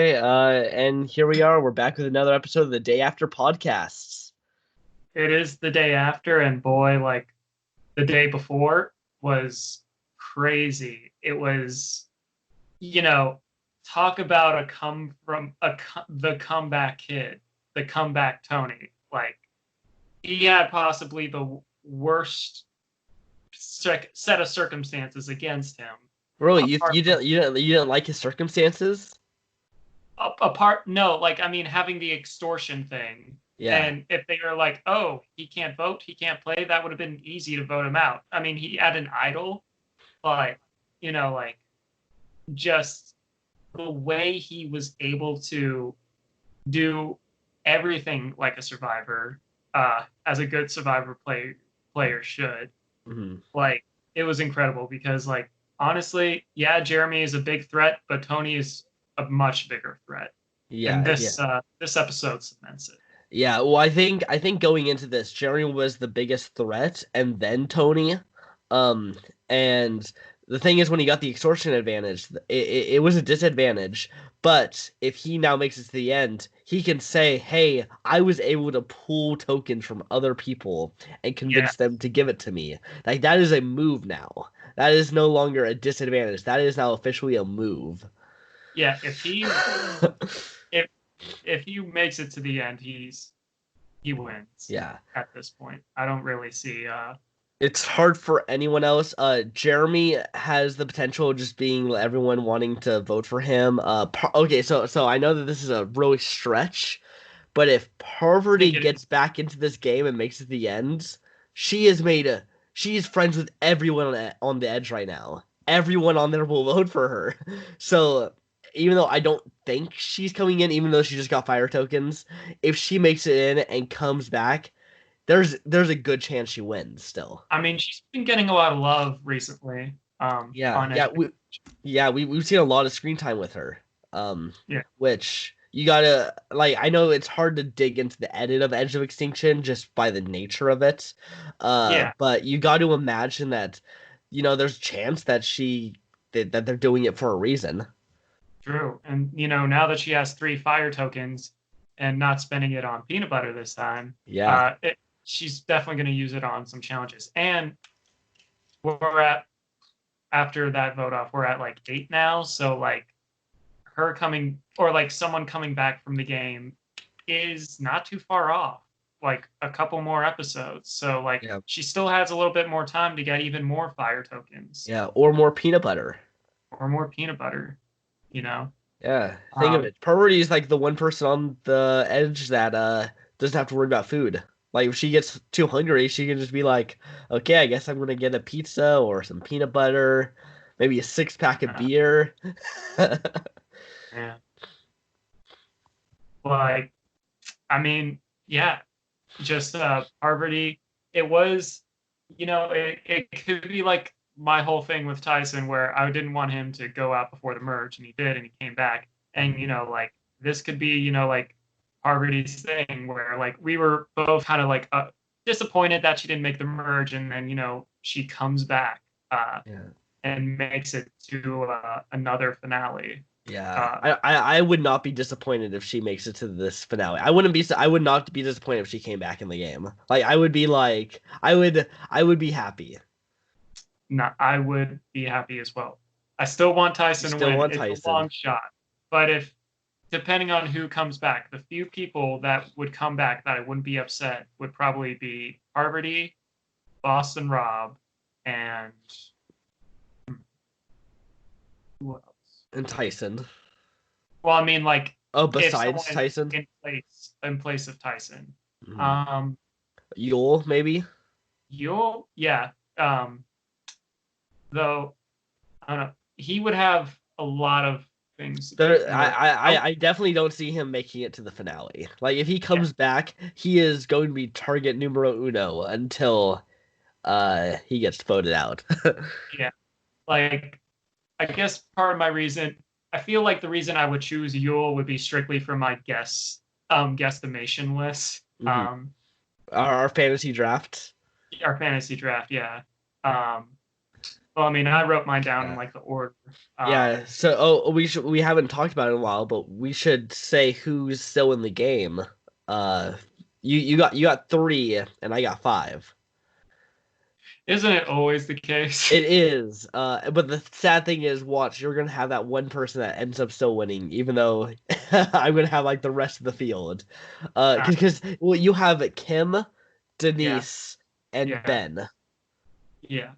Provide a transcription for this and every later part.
And here we are. We're back with another episode of the Day After Podcasts. It is the day after, and boy, like the day before was crazy. It was, you know, talk about the comeback kid, the comeback Tony. Like he had possibly the worst set of circumstances against him. Really, you Apart you from didn't you didn't you didn't like his circumstances? apart no, like I mean having the extortion thing. Yeah, And if they were like, oh, he can't vote, he can't play, that would have been easy to vote him out. I mean, he had an idol, but like just the way he was able to do everything like a survivor, as a good player should. hmm Like it was incredible because like honestly, yeah, Jeremy is a big threat, but Tony is a much bigger threat. And yeah, yeah, this episode cements it. yeah. Well, I think going into this, Jerry was the biggest threat, and then Tony. Um, and the thing is, when he got the extortion advantage, it was a disadvantage. But if he now makes it to the end, he can say, "Hey, I was able to pull tokens from other people and Yeah. convince them to give it to me." Like that is a move now. That is no longer a disadvantage. That is now officially a move. Yeah, if if he makes it to the end, he wins Yeah. at this point. I don't really see It's hard for anyone else. Jeremy has the potential of just being everyone wanting to vote for him. Okay, so I know that this is a really stretch, but if I Parvati think it gets is. back into this game and makes it to the end, she is made a she is friends with everyone on the edge right now. Everyone on there will vote for her. So even though I don't think she's coming in, even though she just got fire tokens, if she makes it in and comes back, there's a good chance she wins still. I mean, she's been getting a lot of love recently Yeah, on yeah, education. we've seen a lot of screen time with her. Yeah. Which you gotta like. I know it's hard to dig into the edit of Edge of Extinction just by the nature of it. Yeah, But you got to imagine that, there's a chance that that they're doing it for a reason. true. And now that she has 3 fire tokens and not spending it on peanut butter this time, Yeah, she's definitely going to use it on some challenges. And we're at after that vote off, we're at like 8 now. So like her coming or like someone coming back from the game is not too far off, like a couple more episodes. So like yeah, she still has a little bit more time to get even more fire tokens yeah, or more peanut butter. or more peanut butter, you know. Yeah, think of Um it. Priority is like the one person on the edge that doesn't have to worry about food. Like if she gets too hungry, she can just be like, "Okay, I guess I'm gonna get a pizza or some peanut butter, maybe a six pack of uh, beer." yeah. Like I mean, yeah, just poverty. It was, it could be like my whole thing with Tyson, where I didn't want him to go out before the merge, and he did, and he came back. And like this could be, like Parvati's thing, where like we were both kind of like disappointed that she didn't make the merge, and then she comes back Yeah, and makes it to another finale. yeah. Uh, I would not be disappointed if she makes it to this finale. I would not be disappointed if she came back in the game. Like I would be like, I would be happy. not, I would be happy as well. I still want You Tyson to still win. want It's a Tyson. long shot, but if depending on who comes back, the few people that would come back that I wouldn't be upset would probably be Parvati, Boston Rob, and who else? And Tyson. Well, I mean, like Oh, if besides someone Tyson? in place of Tyson, Mhm. um, Yule, maybe? you'll yeah. Though I don't know, he would have a lot of things to get There, annoyed. I I definitely don't see him making it to the finale. Like, if he Yeah, comes back, he is going to be target numero uno until he gets voted out. yeah. Like I guess part of my reason, I feel like the reason I would choose Yule would be strictly for my guesstimation list. Mhm. Our fantasy draft. Our fantasy draft, yeah. Um, Well, I mean, I wrote mine down in like the order. Yeah. So, we haven't talked about it in a while, but we should say who's still in the game. Uh, you got three, and I got five. Isn't it always the case? It is. But the sad thing is, watch, you're gonna have that one person that ends up still winning, even though I'm gonna have like the rest of the field. Because well, you have Kim, Yeah, Denise, and yeah, Ben. yeah.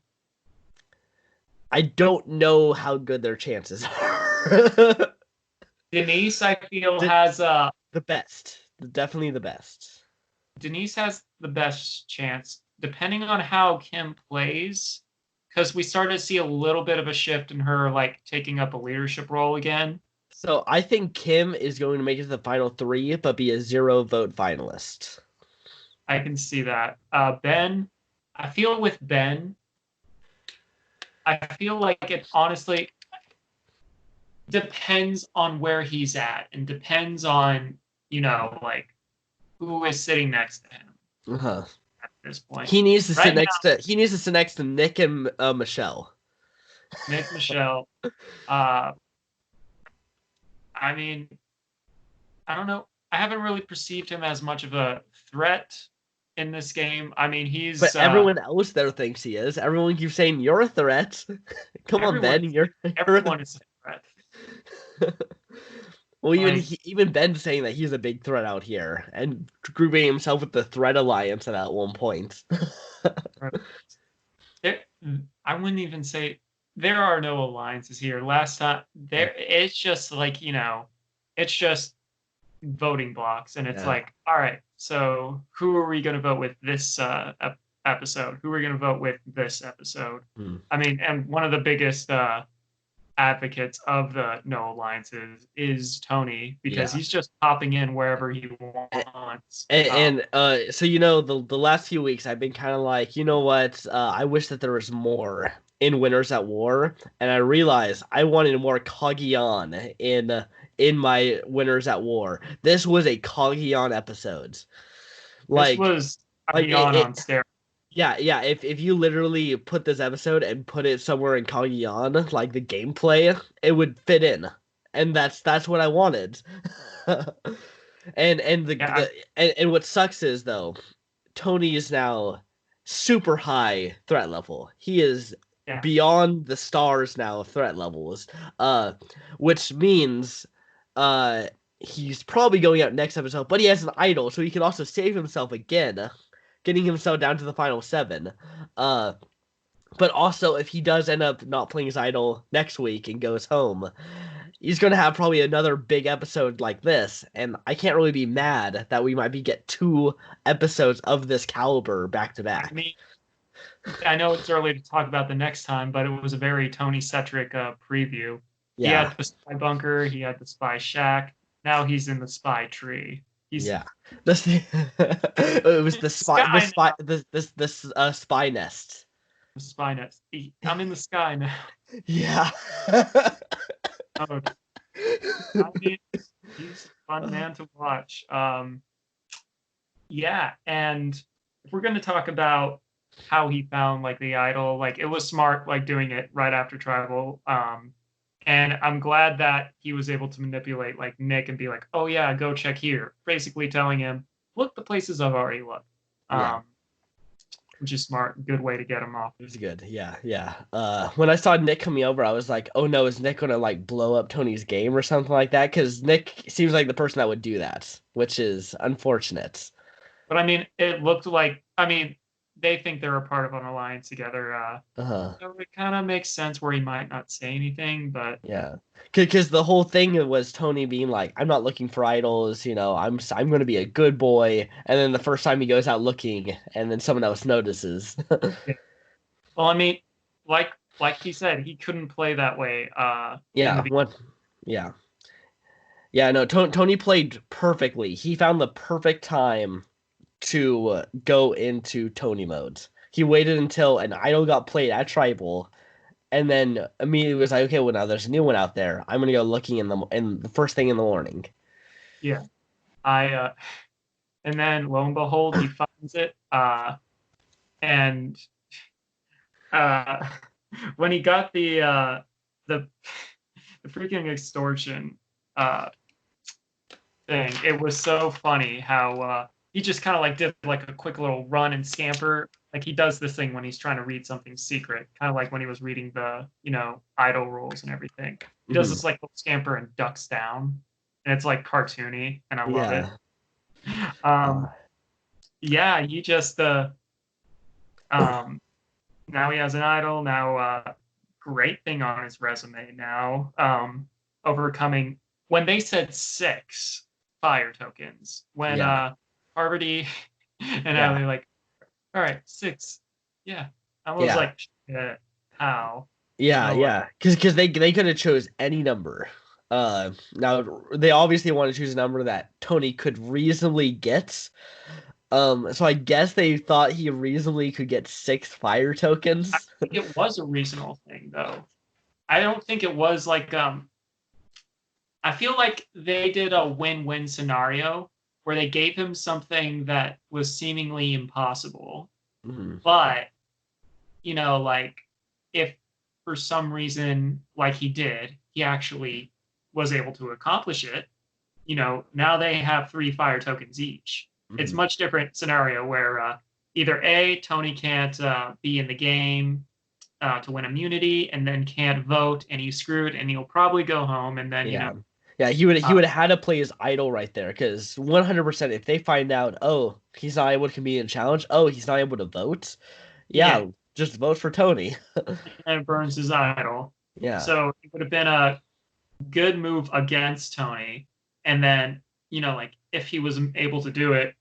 I don't know how good their chances are. Denise, I feel The, has the best. Definitely the best. Denise has the best chance, depending on how Kim plays, because we started to see a little bit of a shift in her like taking up a leadership role again. So I think Kim is going to make it to the final three, but be a 0 vote finalist. I can see that. Ben, I feel with Ben, I feel like it honestly depends on where he's at and depends on, like who is sitting next to him Uh-huh. at this point. He needs to sit Right now, next to Nick and Michelle. Nick, Michelle, uh, I mean, I don't know. I haven't really perceived him as much of a threat in this game. I mean, But everyone else there thinks he is. Everyone keeps saying you're a threat. Come on, everyone Ben, you're everyone is a threat. well, Like, even Ben's saying that he's a big threat out here and grouping himself with the Threat Alliance at one point. there, I wouldn't even say there are no alliances here. Last time there, it's just like it's just voting blocks, and it's Yeah. like, all right, so who are we going to vote with this episode? Who are we going to vote with this episode? Hmm. I mean, and one of the biggest advocates of the no alliances is Tony because Yeah. he's just popping in wherever he wants. So the last few weeks I've been kind of like, you know what? I wish that there was more in Winners at War, and I realized I wanted more Cagayan in my Winners at War. This was a Cagayan episode. This Like was like beyond on steroids. yeah. If you literally put this episode and put it somewhere in Cagayan, like the gameplay, it would fit in, and that's what I wanted. And Yeah, and what sucks is though, Tony is now super high threat level. He is yeah. beyond the stars now of threat levels. Which means he's probably going out next episode, but he has an idol, so he can also save himself again, getting himself down to the final seven. Uh but also if he does end up not playing his idol next week and goes home, he's going to have probably another big episode like this, and I can't really be mad that we might get two episodes of this caliber back to I back. mean, I know it's early to talk about the next time, but it was a very Tony Centric preview. He Yeah, had the spy bunker, he had the spy shack. Now he's in the spy tree. He's yeah. This it was sky now. the spy nest. The spy nest. I'm in the sky now. Yeah. Oh, I mean, he's a fun man to watch. Yeah, and if we're going to talk about how he found like the idol, like it was smart, like doing it right after tribal. And I'm glad that he was able to manipulate like Nick and be like, "Oh yeah, go check here," basically telling him, "Look, the places I've already looked." Yeah. Which is smart, good way to get him off. It was good. Yeah, yeah. When I saw Nick coming over, I was like, "Oh no, is Nick gonna like blow up Tony's game or something like that?" Because Nick seems like the person that would do that, which is unfortunate. But I mean, it looked like they think they're a part of an alliance together. Uh-huh. So it kind of makes sense where he might not say anything, but Yeah, because the whole thing was Tony being like, "I'm not looking for idols, I'm going to be a good boy," and then the first time he goes out looking, and then someone else notices. yeah. Well, I mean, like he said, he couldn't play that way. In the Yeah, beginning. what? Yeah, yeah. No, Tony played perfectly. He found the perfect time to go into Tony mode. He waited until an idol got played at Tribal, and then immediately was like, "Okay, well now there's a new one out there. I'm gonna go looking in the first thing in the morning." Yeah, I and then lo and behold, he finds it. And uh, when he got the the freaking extortion uh thing, it was so funny how he just kind of like did like a quick little run and scamper. Like he does this thing when he's trying to read something secret, kind of like when he was reading the, idol rules and everything. He does Mhm. this like little scamper and ducks down, and it's like cartoony, and I love it. Yeah. Uh, Um, yeah, he just um, now he has an idol. Now, great thing on his resume now. Overcoming when they said 6 fire tokens. When yeah. Parvati and Yeah. Ali like, all right, 6. Yeah, I was Yeah. like, shit, how? There's Yeah, no way. yeah. Because they could have chose any number. Now they obviously want to choose a number that Tony could reasonably get. So I guess they thought he reasonably could get 6 fire I tokens. think it was a reasonable thing though. I don't think it was like I feel like they did a win-win scenario where they gave him something that was seemingly impossible. Mhm. But, like if for some reason, like he did, he actually was able to accomplish it, now they have 3 fire tokens each. It's Mhm. much different scenario where either A, Tony can't be in the game to win immunity and then can't vote and he's screwed and he'll probably go home and then, Yeah. Yeah, he uh, would have had to play his idol right there because 100% if they find out, oh, he's not able to compete in challenge, oh, he's not able to vote, yeah, yeah, just vote for Tony. and burns his idol. Yeah. So it would have been a good move against Tony. And then, like if he was able to do it,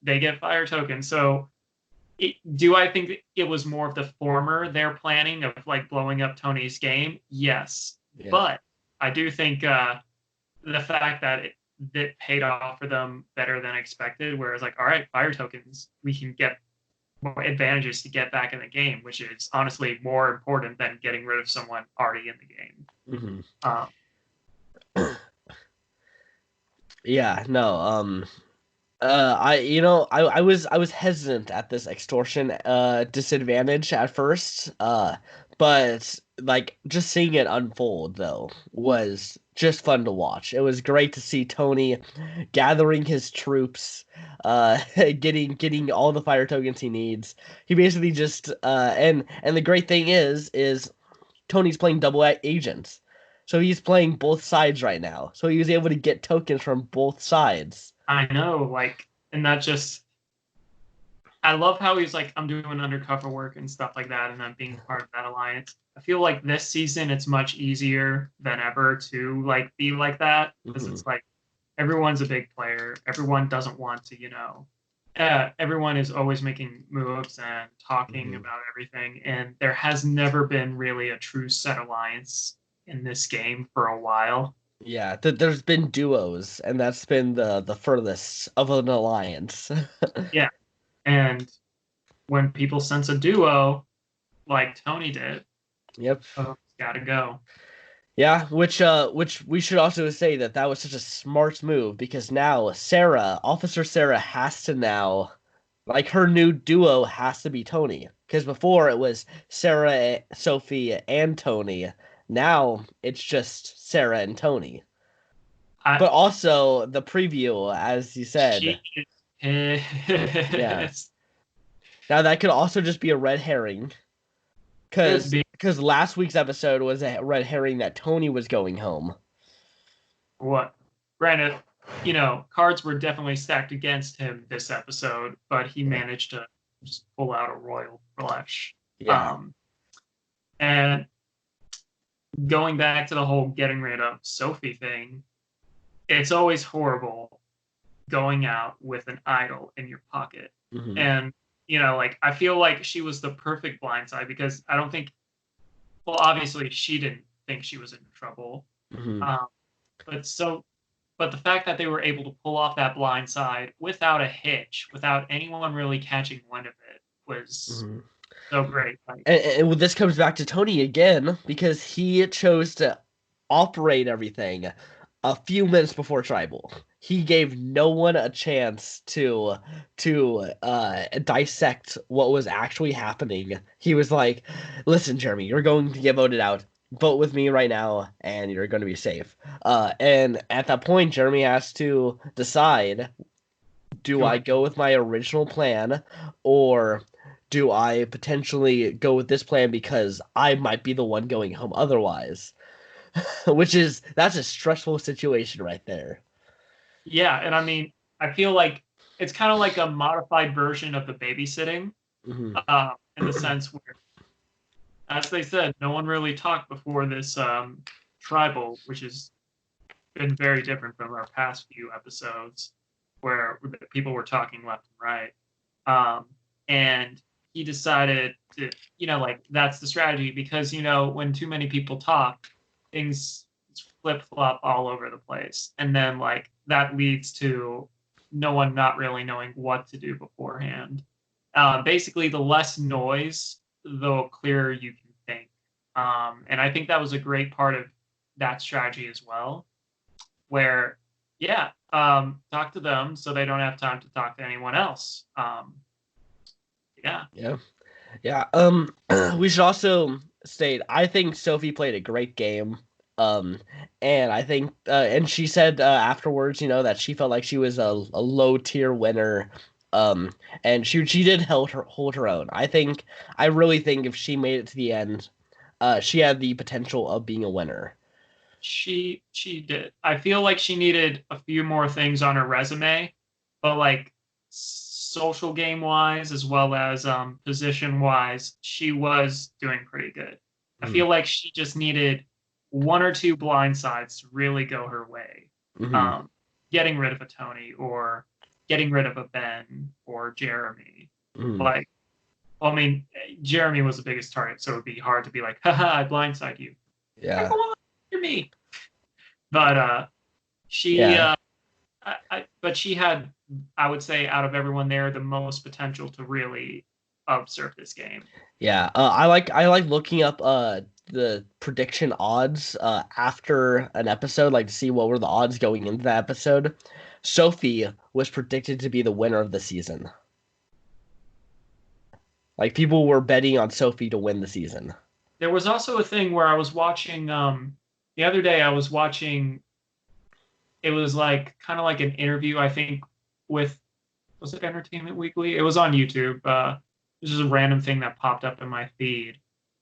they get fire tokens. So do I think it was more of the former they're planning of like blowing up Tony's game? Yes. Yeah. But I do think the fact that it paid off for them better than expected, whereas like, all right, fire tokens, we can get more advantages to get back in the game, which is honestly more important than getting rid of someone already in the game. Hmm. Um, Yeah, no, I was hesitant at this extortion disadvantage at first, but like just seeing it unfold though was just fun to watch. It was great to see Tony gathering his troops, getting all the fire tokens he needs. He basically just and the great thing is Tony's playing agents. So he's playing both sides right now. So he was able to get tokens from both sides. I know, like, and that just, I love how he's like, I'm doing undercover work and stuff like that, and I'm being part of that alliance. I feel like this season it's much easier than ever to like be like that because Hmm. it's like everyone's a big player. Everyone doesn't want to, everyone is always making moves and talking Hmm. about everything, and there has never been really a true set alliance in this game for a while. Yeah, there's been duos, and that's been the furthest of an alliance. Yeah, and when people sense a duo like Tony did, Yep. oh, it's gotta go. Yeah, which we should also say that that was such a smart move because now Officer Sarah has to now like her new duo has to be Tony because before it was Sarah, Sophie, and Tony. Now it's just Sarah and Tony. I But also the preview, as you said, she is yeah. pissed. Now that could also just be a red herring Could be because last week's episode was a red herring that Tony was going home. what. Granted, cards were definitely stacked against him this episode, but he Yeah. managed to just pull out a royal flush. Yeah. Um, and going back to the whole getting rid of Sophie thing, it's always horrible going out with an idol in your pocket. Hmm. And, like, I feel like she was the perfect blindside because I don't think, well, obviously she didn't think she was in trouble. Hmm. Um, but so, but the fact that they were able to pull off that blindside without a hitch, without anyone really catching wind of it, was Hmm. so great. Like, And this comes back to Tony again because he chose to operate everything a few minutes before Tribal. he gave no one a chance to dissect what was actually happening. He was like, "Listen, Jeremy, you're going to get voted out. Vote with me right now, and you're going to be safe." And at that point, Jeremy has to decide: do I go with my original plan, or do I potentially go with this plan because I might be the one going home otherwise? That's a stressful situation right there. Yeah, and I mean, I feel like it's kind of like a modified version of the babysitting, Hmm. in the sense where, as they said, no one really talked before this tribal, which has been very different from our past few episodes, where people were talking left and right. And he decided to, like that's the strategy because when too many people talk, things flip flop all over the place, and then like that leads to no one not really knowing what to do beforehand. Basically, the less noise, the clearer you can think. And I think that was a great part of that strategy as well, where yeah, talk to them so they don't have time to talk to anyone else. Yeah. Yeah. Yeah. We should also state I think Sophie played a great game. Um, and I think and she said afterwards, that she felt like she was a low tier winner. Um, and she did hold her own. I really think if she made it to the end, she had the potential of being a winner. She did. I feel like she needed a few more things on her resume, but like social game wise as well as position wise, she was doing pretty good. I Mm-hmm. feel like she just needed one or two blind sides to really go her way. Mm-hmm. Um, Getting rid of a Tony or getting rid of a Ben or Jeremy. Mm-hmm. Like, well, I mean, Jeremy was the biggest target, so it would be hard to be like, haha, I blindside you. Like, Yeah. come on, you're me. But she Yeah. but she had, I would say, out of everyone there, the most potential to really observe this game. Yeah, I like looking up the prediction odds after an episode, like to see what were the odds going into the episode. Sophie was predicted to be the winner of the season. Like people were betting on Sophie to win the season. There was also a thing where I was watching the other day. I was watching. It was like kind of like an interview, I think, with, was it Entertainment Weekly? It was on YouTube. This is a random thing that popped up in my feed,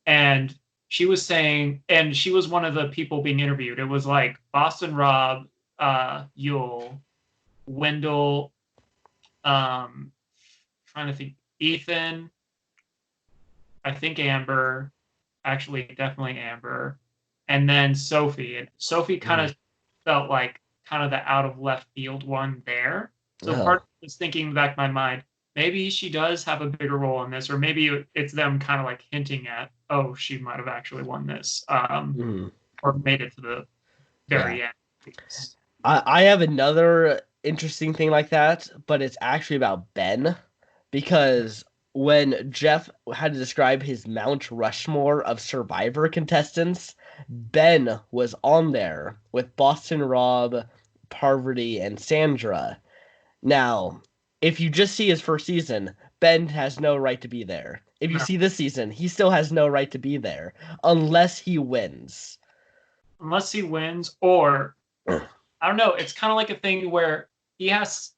and she was saying, and she was one of the people being interviewed. It was like Boston Rob, Yule, Wendell, trying to think, Ethan, I think Amber, actually definitely Amber, and then Sophie. And Sophie kind Mhm. of felt like kind of the out of left field one there. So part Oh. of me was thinking back in my mind, maybe she does have a bigger role in this, or maybe it's them kind of like hinting at, oh, she might have actually won this, Mhm. or made it to the Yeah. very end. I have another interesting thing like that, but it's actually about Ben because when Jeff had to describe his Mount Rushmore of Survivor contestants, Ben was on there with Boston Rob, Parvati, and Sandra. Now, if you just see his first season, Ben has no right to be there. If you No, see this season, he still has no right to be there unless he wins. unless he wins, or I don't know. It's kind of like a thing where he has,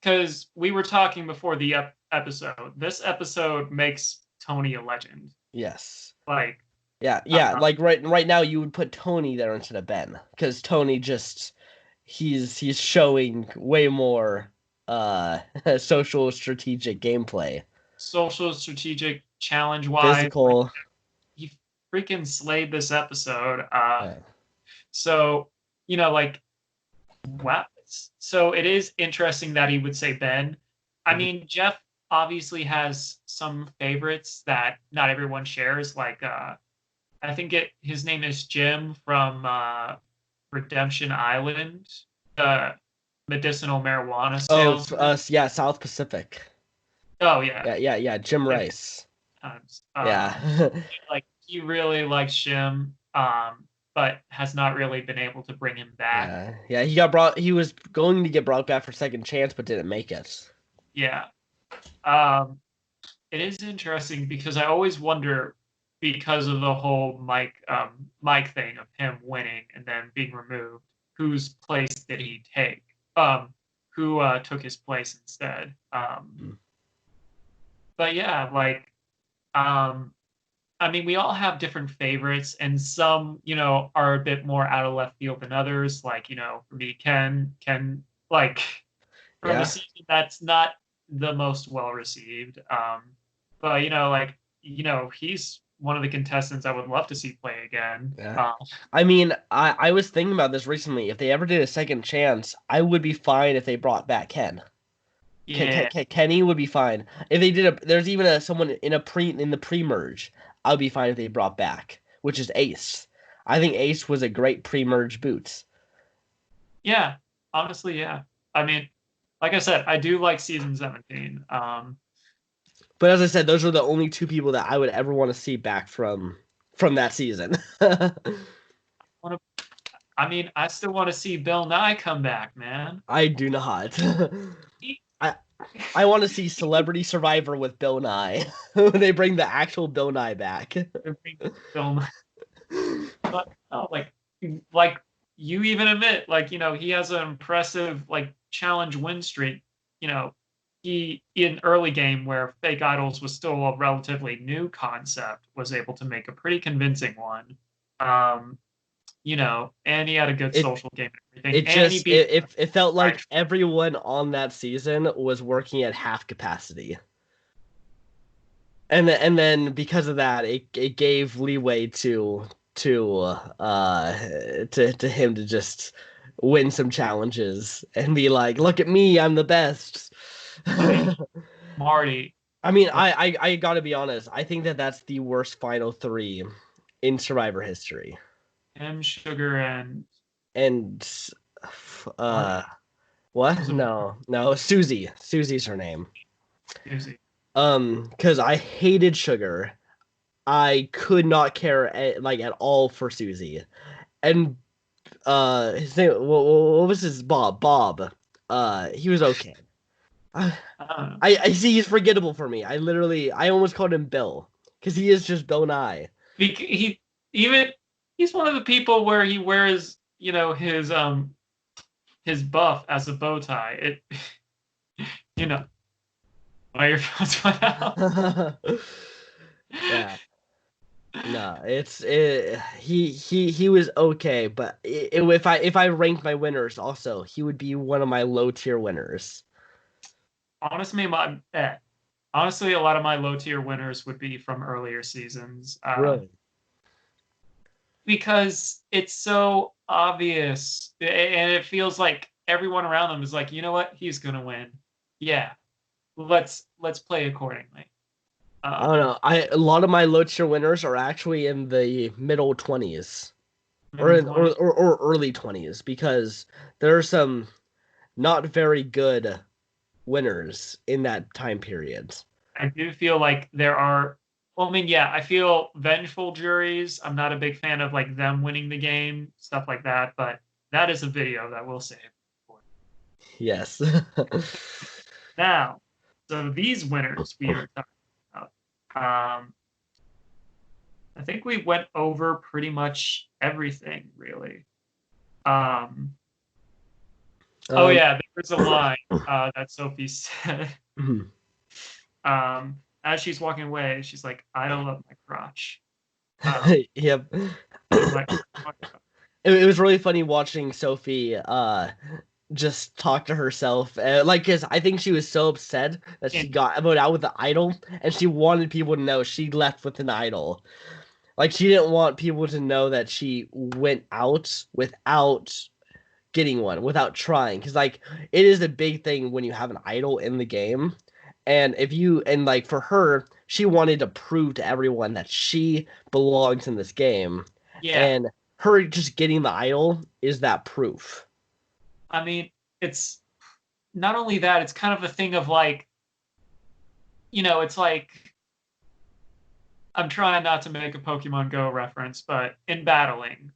because we were talking before the episode. This episode makes Tony a legend. Yes. Like, Yeah, uh, yeah. Like right now, you would put Tony there instead of Ben because Tony just he's showing way more social strategic gameplay, social, strategic, challenge wise, like physical. he freaking slayed this episode. Yeah. So like, wow. So it is interesting that he would say Ben. I Mhm. mean, Jeff obviously has some favorites that not everyone shares. Like, I think his name is Jim from Redemption Island, the medicinal marijuana Oh, salesman. yeah, South Pacific. Oh yeah, Yeah, yeah, yeah. Jim yeah, Rice. times. Yeah. Like he really likes Jim. but has not really been able to bring him back. Yeah. He was going to get brought back for second chance, but didn't make it. Yeah. Um, it is interesting because I always wonder, because of the whole Mike thing of him winning and then being removed, whose place did he take? Who took his place instead? But yeah, like I mean, we all have different favorites, and some, are a bit more out of left field than others. Like, for me, Ken, like, from a Yeah. season that's not the most well received. But like, he's one of the contestants I would love to see play again. Yeah. I mean, I was thinking about this recently. If they ever did a second chance, I would be fine if they brought back Ken. Yeah, Kenny would be fine. If they did there's even someone in the pre-merge. I would be fine if they brought back, which is Ace. I think Ace was a great pre-merge boot. yeah, honestly, yeah. I mean, like I said, I do like season 17. But as I said, those are the only two people that I would ever want to see back from that season. I mean, I still want to see Bill Nye come back, man. I do not. He- I I want to see Celebrity Survivor with Bill Nye. They bring the actual Bill Nye back. Bill Nye. But no, like you even admit, like, he has an impressive like challenge win streak. He in early game where Fake Idols was still a relatively new concept, was able to make a pretty convincing one. And he had a good It social game and everything. it And he just beat it felt right. like everyone on that season was working at half capacity. And then because of that, it gave leeway to him to just win some challenges and be like, look at me, I'm the best. I mean, Marty, I mean, I gotta be honest. I think that that's the worst final three in Survivor history. him, Sugar, and And Marty. uh, what? Was it No, Susie. Susie's her name. Susie? Because I hated Sugar. I could not care at all for Susie. And his name, what was his Bob? He was okay. I, I don't know. I see he's forgettable for me. I almost called him Bill because he is just Bill Nye. He's one of the people where he wears, his buff as a bow tie. It, you know, why your phones went out. Yeah. No, he was okay, but if I ranked my winners, also he would be one of my low tier winners. Honestly, honestly, a lot of my low tier winners would be from earlier seasons, Really? because it's so obvious, and it feels like everyone around them is like, you know what, he's gonna win. Yeah, let's play accordingly. I don't know. A lot of my low tier winners are actually in the middle 20s or Middle in 20. or early 20s because there are some not very good winners in that time period. I do feel like there are. Well, I mean, yeah, I feel vengeful juries. I'm not a big fan of like them winning the game, stuff like that. But that is a video that we'll save. Yes. Now, so these winners we are talking about. I think we went over pretty much everything, really. Oh yeah, there was a line that Sophie said. As she's walking away, she's like, "I don't love my crotch." Yep. Like, It was really funny watching Sophie just talk to herself. Like, cause I think she was so upset that she got voted out with the idol, and she wanted people to know she left with an idol. Like, she didn't want people to know that she went out without getting one, without trying. Cause like, it is a big thing when you have an idol in the game. And like for her, she wanted to prove to everyone that she belongs in this game. yeah, And her just getting the idol is that proof. I mean, it's not only that; it's kind of a thing of like, it's like I'm trying not to make a Pokemon Go reference, but in battling,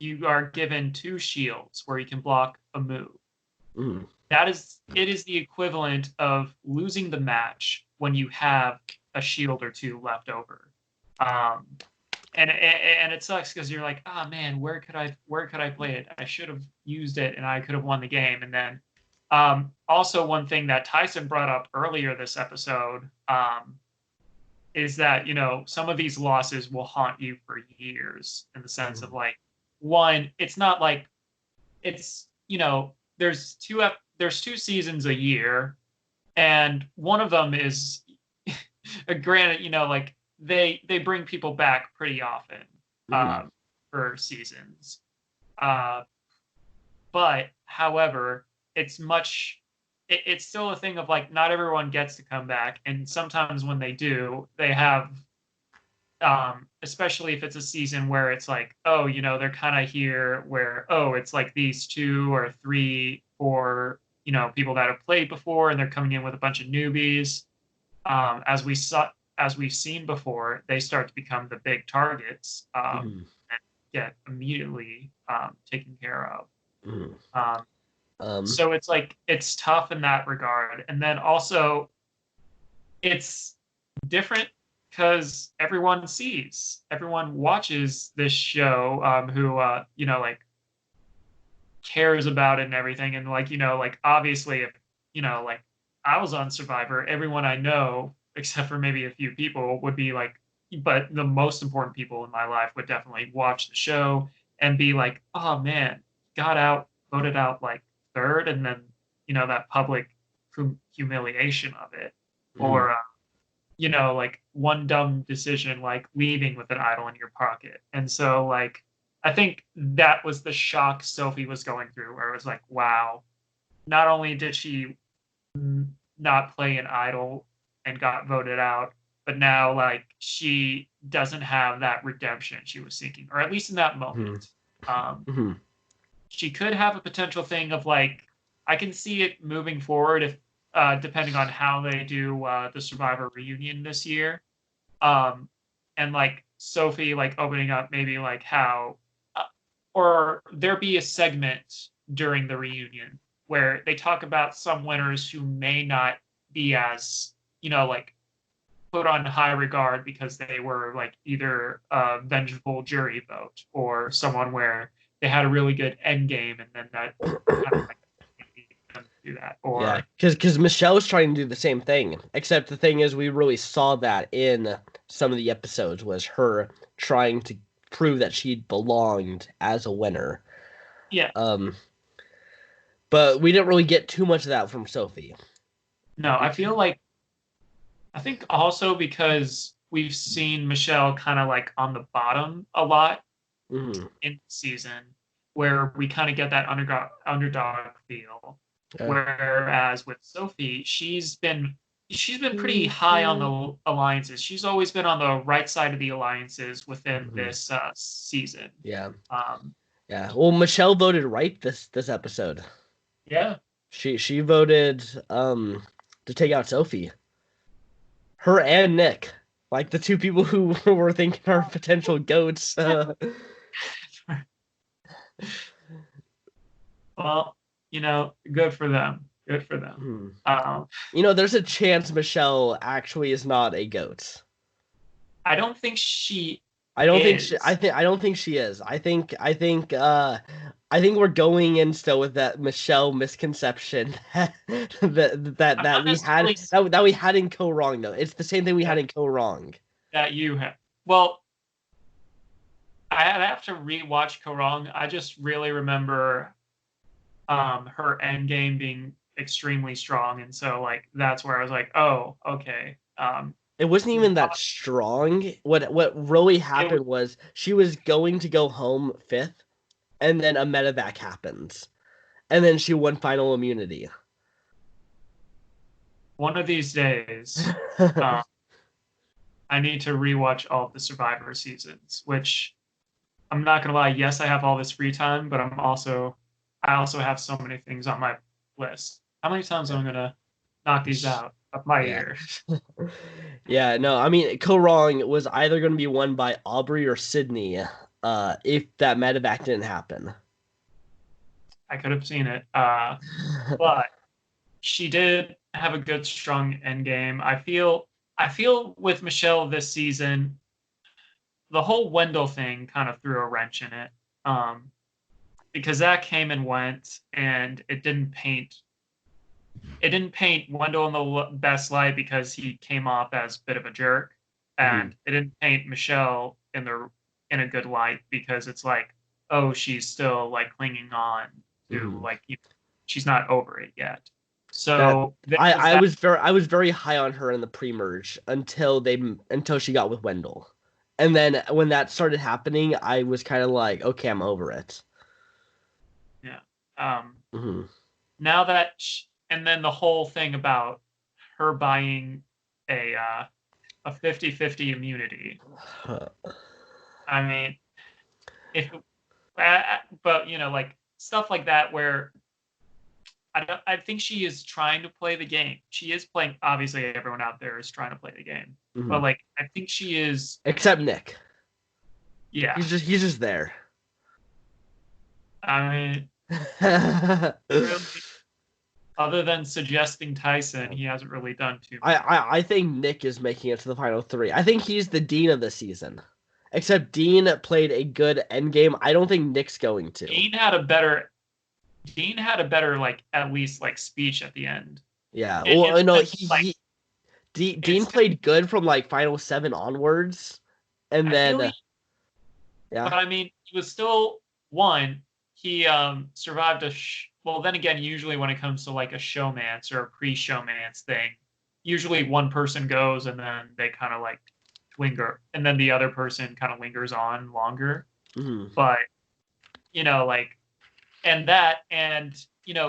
you are given 2 shields where you can block a move. Mm. It is the equivalent of losing the match when you have a shield or 2 left over. And it sucks because you're like, oh man, where could I play it? I should have used it and I could have won the game. And then also one thing that Tyson brought up earlier this episode is that, you know, some of these losses will haunt you for years in the sense of like, one, it's not like it's, you know, there's two seasons a year, and one of them is granted, you know, like they bring people back pretty often for seasons. But however, it's still a thing of like not everyone gets to come back, and sometimes when they do, they have especially if it's a season where it's like, oh, you know, they're kind of here where, oh, it's like these 2 or 3 or, you know, people that have played before and they're coming in with a bunch of newbies. As we've seen before, they start to become the big targets and get immediately taken care of. So it's like it's tough in that regard, and then also it's different because everyone watches this show who you know, like cares about it and everything, and like, you know, like obviously if, you know, like I was on Survivor, everyone I know except for maybe a few people would be like, but the most important people in my life would definitely watch the show and be like, oh man, voted out like 3rd, and then, you know, that public humiliation of it, or you know, like one dumb decision like leaving with an idol in your pocket. And so like I think that was the shock Sophie was going through, where it was like, wow, not only did she not play an idol and got voted out, but now like she doesn't have that redemption she was seeking, or at least in that moment. She could have a potential thing of like, I can see it moving forward if depending on how they do the Survivor reunion this year, and like Sophie like opening up maybe like how, or there be a segment during the reunion where they talk about some winners who may not be as, you know, like put on high regard because they were like either a vengeful jury vote or someone where they had a really good end game and then that kind of like do that. Or yeah, because Michelle was trying to do the same thing, except the thing is we really saw that in some of the episodes was her trying to prove that she belonged as a winner. Yeah. But we didn't really get too much of that from Sophie. No, I think also because we've seen Michelle kind of like on the bottom a lot in the season, where we kind of get that underdog feel. Whereas with Sophie, she's been pretty high on the alliances. She's always been on the right side of the alliances within this season. Yeah. Yeah. Well, Michelle voted right this episode. Yeah. She voted to take out Sophie. Her and Nick, like the 2 people who were thinking are potential goats. Well, you know, good for them. Good for them. You know, there's a chance Michelle actually is not a goat. I don't think she. I don't think she is. I think we're going in still with that Michelle misconception that we had in Go Wrong though. It's the same thing we had in Go Wrong. That you have. Well, I have to rewatch Go Wrong. I just really remember her end game being extremely strong, and so like that's where I was like, oh, okay. It wasn't even that strong. What really happened was she was going to go home 5th, and then a medevac happens, and then she won final immunity. One of these days, I need to rewatch all of the Survivor seasons, which I'm not gonna lie, yes, I have all this free time, but I also have so many things on my list. How many times am I gonna knock these out of my ear? Yeah, no, I mean, Go Wrong was either going to be won by Aubrey or Sydney, if that medevac didn't happen. I could have seen it. But she did have a good, strong end game. I feel with Michelle this season, the whole Wendell thing kind of threw a wrench in it. Um, because that came and went, and it didn't paint Wendell in the best light because he came off as a bit of a jerk, and it didn't paint Michelle in a good light because it's like, oh, she's still like clinging on to like she's not over it yet. That So there was I that. was very high on her in the pre-merge until she got with Wendell. And then when that started happening, I was kind of like, okay, I'm over it. Yeah. Um, Hmm now that and then the whole thing about her buying a 50-50 immunity. I mean, if but like stuff like that where I think she is trying to play the game. She is playing. Obviously, everyone out there is trying to play the game, but like I think she is. Except Nick. Yeah. He's just there. I mean, really, other than suggesting Tyson, he hasn't really done too much. I think Nick is making it to the final three. I think he's the Dean of the season. Except Dean played a good end game. I don't think Nick's going to. Dean had a better like at least like speech at the end. Yeah. It's No, like Dean played good from like final 7 onwards, and I feel then yeah. but I mean, he was still one. He survived well. Then again, usually when it comes to like a showmance or a pre-showmance thing, usually one person goes and then they kind of like linger, and then the other person kind of lingers on longer. But like, and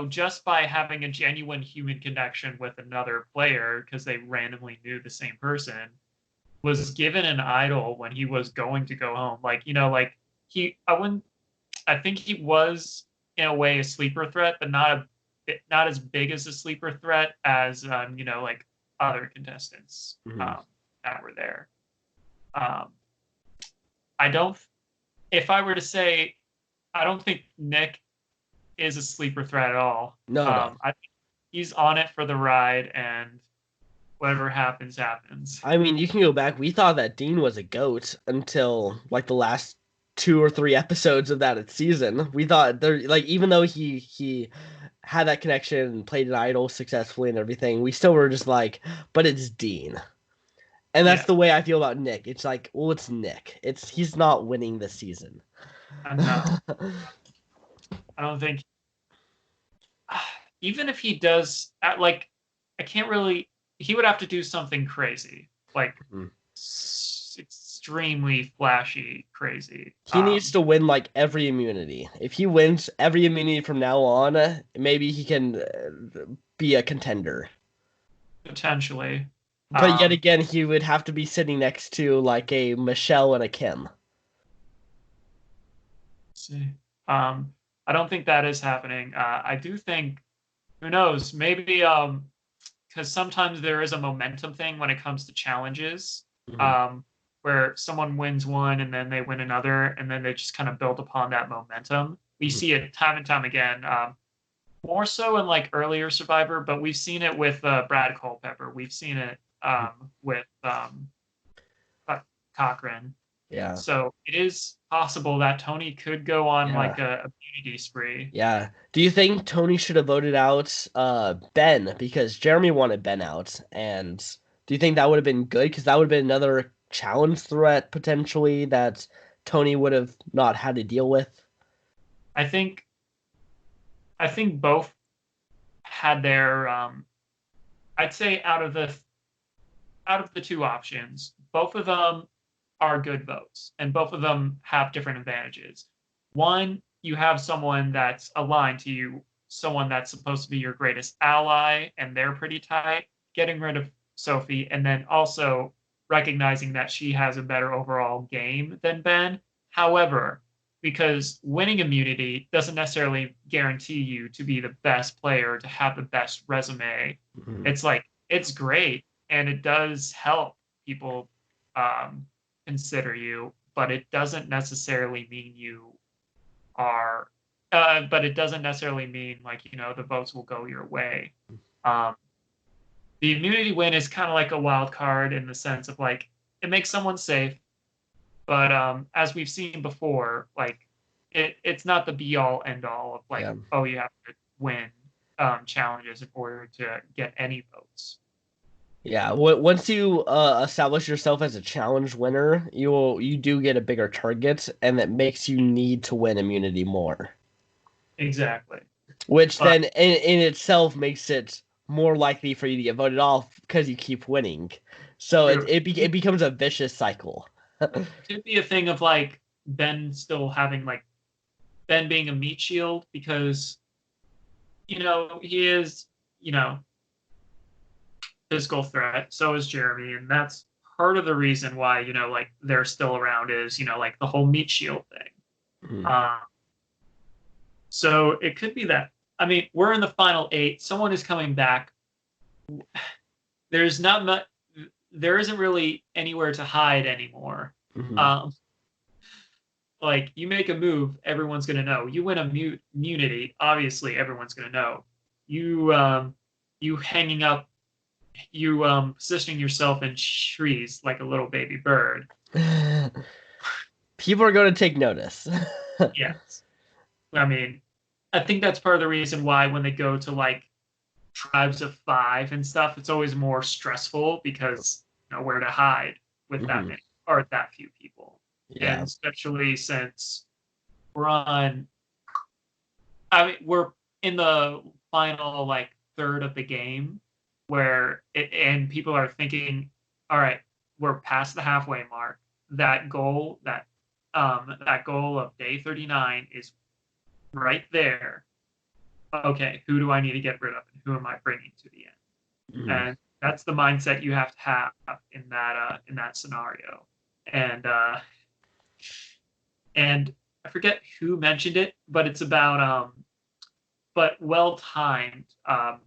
just by having a genuine human connection with another player because they randomly knew the same person, was given an idol when he was going to go home. Like, like I think he was in a way a sleeper threat, but not as big as a sleeper threat as like other contestants that were there. I don't. If I were to say, I don't think Nick is a sleeper threat at all. No. I think he's on it for the ride, and whatever happens, happens. I mean, you can go back. We thought that Dean was a goat until like the last 2 or 3 episodes of that season. We thought there, like, even though he had that connection and played an idol successfully and everything, we still were just like, but it's Dean. And that's the way I feel about Nick. It's like, well, it's Nick. He's not winning this season. No. I don't think. Even if he does, like, I can't really. He would have to do something crazy, like extremely flashy, crazy. He needs to win like every immunity. If he wins every immunity from now on, maybe he can be a contender. Potentially. But yet again, he would have to be sitting next to like a Michelle and a Kim. Let's see. I don't think that is happening. I do think, who knows, maybe because sometimes there is a momentum thing when it comes to challenges, where someone wins one and then they win another, and then they just kind of build upon that momentum. We see it time and time again. More so in like earlier Survivor, but we've seen it with Brad Culpepper. We've seen it with Cochran. Yeah. So it is possible that Tony could go on like a immunity spree. Yeah. Do you think Tony should have voted out Ben because Jeremy wanted Ben out? And do you think that would have been good? Because that would have been another challenge threat potentially that Tony would have not had to deal with. I think both had their I'd say out of the two options, both of them are good votes, and both of them have different advantages. One, you have someone that's aligned to you, someone that's supposed to be your greatest ally, and they're pretty tight, getting rid of Sophie, and then also recognizing that she has a better overall game than Ben. However, because winning immunity doesn't necessarily guarantee you to be the best player, to have the best resume. It's like, it's great, and it does help people consider you, but it doesn't necessarily mean you are. But it doesn't necessarily mean like the votes will go your way. Um, the immunity win is kind of like a wild card in the sense of like it makes someone safe, but as we've seen before, like it's not the be all end all of like, Yeah. oh, you have to win challenges in order to get any votes. Yeah, once you establish yourself as a challenge winner, you do get a bigger target, and that makes you need to win immunity more. Exactly. Which But then in itself makes it more likely for you to get voted off because you keep winning. So true. it becomes a vicious cycle. Could be a thing of like Ben still having like Ben being a meat shield because he is physical threat. So is Jeremy, and that's part of the reason why like they're still around is like the whole meat shield thing. Mhm. So it could be that. I mean, we're in the final 8. Someone is coming back. There's not much. There isn't really anywhere to hide anymore. Mhm. Like you make a move, everyone's gonna know. You win a immunity, obviously everyone's gonna know. You hanging up, positioning yourself in trees like a little baby bird. People are going to take notice. Yes, I mean, I think that's part of the reason why when they go to like tribes of 5 and stuff, it's always more stressful because where to hide with that Mhm. many or that few people, and Yeah. especially since we're on. I mean, we're in the final like third of the game and people are thinking, all right, we're past the halfway mark. That goal, that goal of day 39 is right there. Okay, who do I need to get rid of, and who am I bringing to the end? Mhm. And that's the mindset you have to have in that scenario. And I forget who mentioned it, but it's about but well timed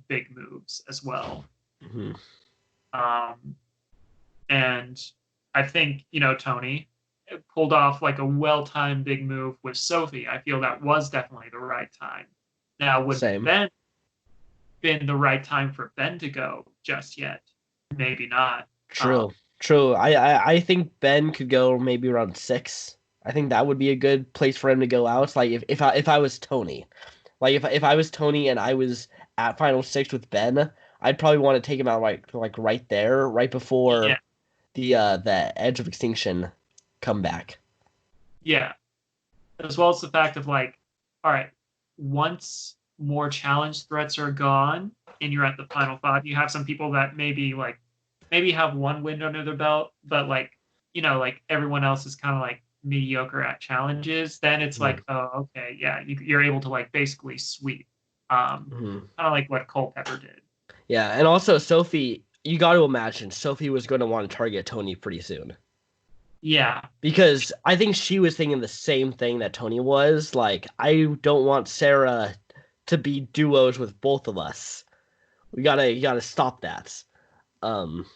big moves as well. Mhm. Um, and I think Tony pulled off like a well timed big move with Sophie. I feel that was definitely the right time. Now, would Same. Ben been the right time for Ben to go just yet? Maybe not. True. True. I think Ben could go maybe around 6. I think that would be a good place for him to go out. Like if I was Tony. Like if I was Tony and I was at final 6 with Ben, I'd probably want to take him out like right there, right Yeah, before the Edge of Extinction comeback. yeah. As well as the fact of like, all right, once more challenge threats are gone and you're at the final 5, you have some people that maybe have one win under their belt, but like like everyone else is kind of like mediocre at challenges. Then it's Mhm. like, oh, okay, yeah, you're able to like basically sweep, Mhm. kind of like what Culpepper did. Yeah, and also Sophie, you got to imagine Sophie was going to want to target Tony pretty soon. Yeah, Because I think she was thinking the same thing that Tony was. Like, I don't want Sarah to be duos with both of us. You gotta stop that. Um,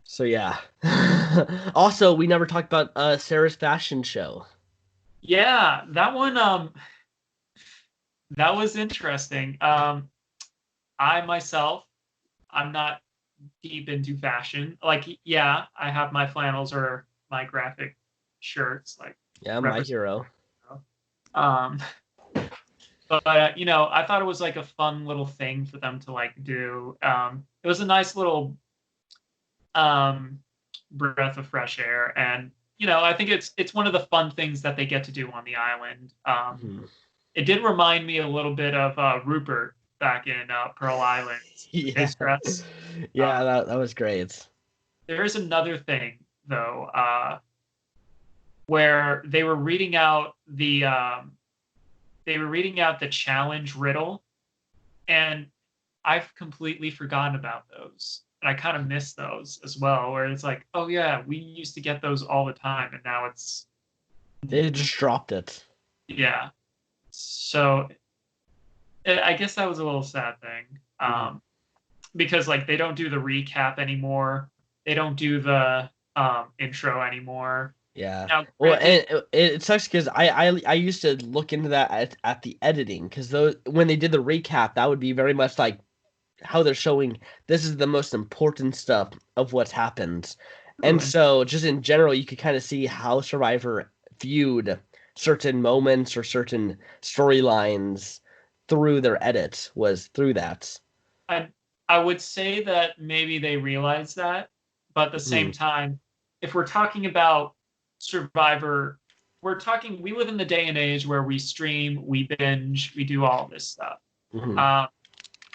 so yeah. Also, we never talked about Sarah's fashion show. yeah, that one that was interesting. I myself, I'm not deep into fashion. Like, yeah, I have my flannels or my graphic shirts, like Yeah, my represent. hero. Um, but I thought it was like a fun little thing for them to like do. It was a nice little um, breath of fresh air, and I think it's one of the fun things that they get to do on the island. Mhm. It did remind me a little bit of Rupert back in Pearl Island with Yeah. his dress. Yeah, that was great. There is another thing though, where they were reading out the challenge riddle, and I've completely forgotten about those. And I kind of miss those as well, where it's like, oh yeah, we used to get those all the time, and now it's They just dropped it. yeah. So I guess that was a little sad thing, Mhm. because like they don't do the recap anymore. They don't do the intro anymore. Yeah. Now, Well, granted, and it sucks because I used to look into that at the editing because those when they did the recap, that would be very much like how they're showing this is the most important stuff of what's happened. And true, so just in general, you could kind of see how Survivor viewed certain moments or certain storylines through their edit was through that. I I would say that maybe they realize that, but at the Hmm. same time, if we're talking about Survivor, we live in the day and age where we stream, we binge, we do all this stuff. Hmm. Um,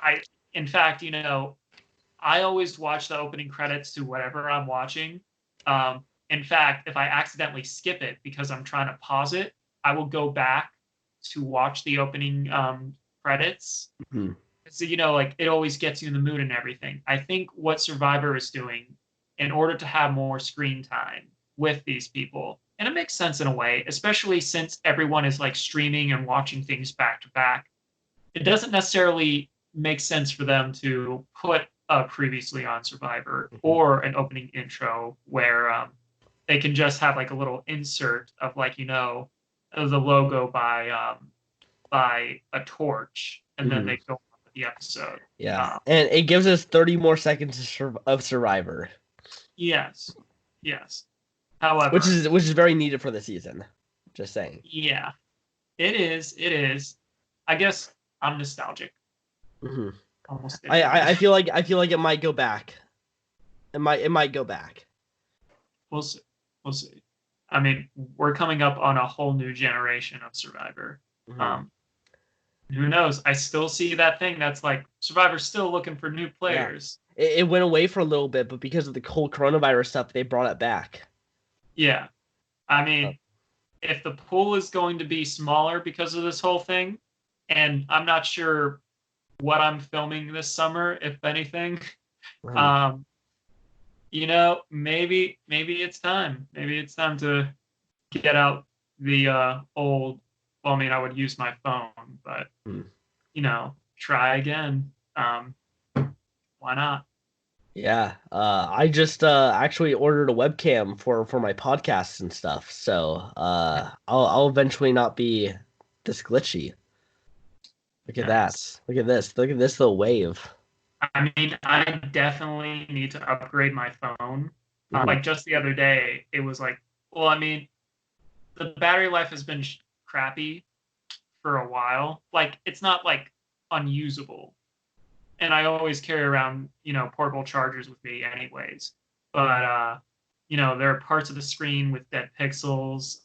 I, in fact, I always watch the opening credits to whatever I'm watching. In fact, if I accidentally skip it because I'm trying to pause it, I will go back to watch the opening credits. Hmm. So, like it always gets you in the mood and everything. I think what Survivor is doing in order to have more screen time with these people, and it makes sense in a way, especially since everyone is like streaming and watching things back to back, it doesn't necessarily make sense for them to put a previously on Survivor or an opening intro where they can just have like a little insert of like the logo by a torch, and then Hmm. they go on with the episode. Yeah, Um, and it gives us 30 more seconds of Survivor, yes, yes. which However, is very needed for the season. Just saying. yeah, it is. It is. I guess I'm nostalgic, Hmm. almost I, I admitted. I feel like it might go back. It might go back. We'll see. We'll see. I mean, we're coming up on a whole new generation of Survivor. Hmm. Um, who knows? I still see that thing that's like Survivor's still looking for new Yeah, players. it went away for a little bit, but because of the whole coronavirus stuff, they brought it back. Yeah. I Uh, mean, if the pool is going to be smaller because of this whole thing, and I'm not sure what I'm filming this summer, if anything, mhm. um, maybe it's time. Maybe it's time to get out the old. Well, I mean, I would use my phone, but Hmm. try again. Why not? Yeah, I just actually ordered a webcam for my podcasts and stuff, so I'll eventually not be this glitchy. Look at Nice. that. Look at this. Look at this little wave. I mean, I definitely need to upgrade my phone. Hmm. Like just the other day, it was like, well, I mean, the battery life has been crappy for a while. Like, it's not like unusable. And I always carry around, portable chargers with me, anyways. But, there are parts of the screen with dead pixels.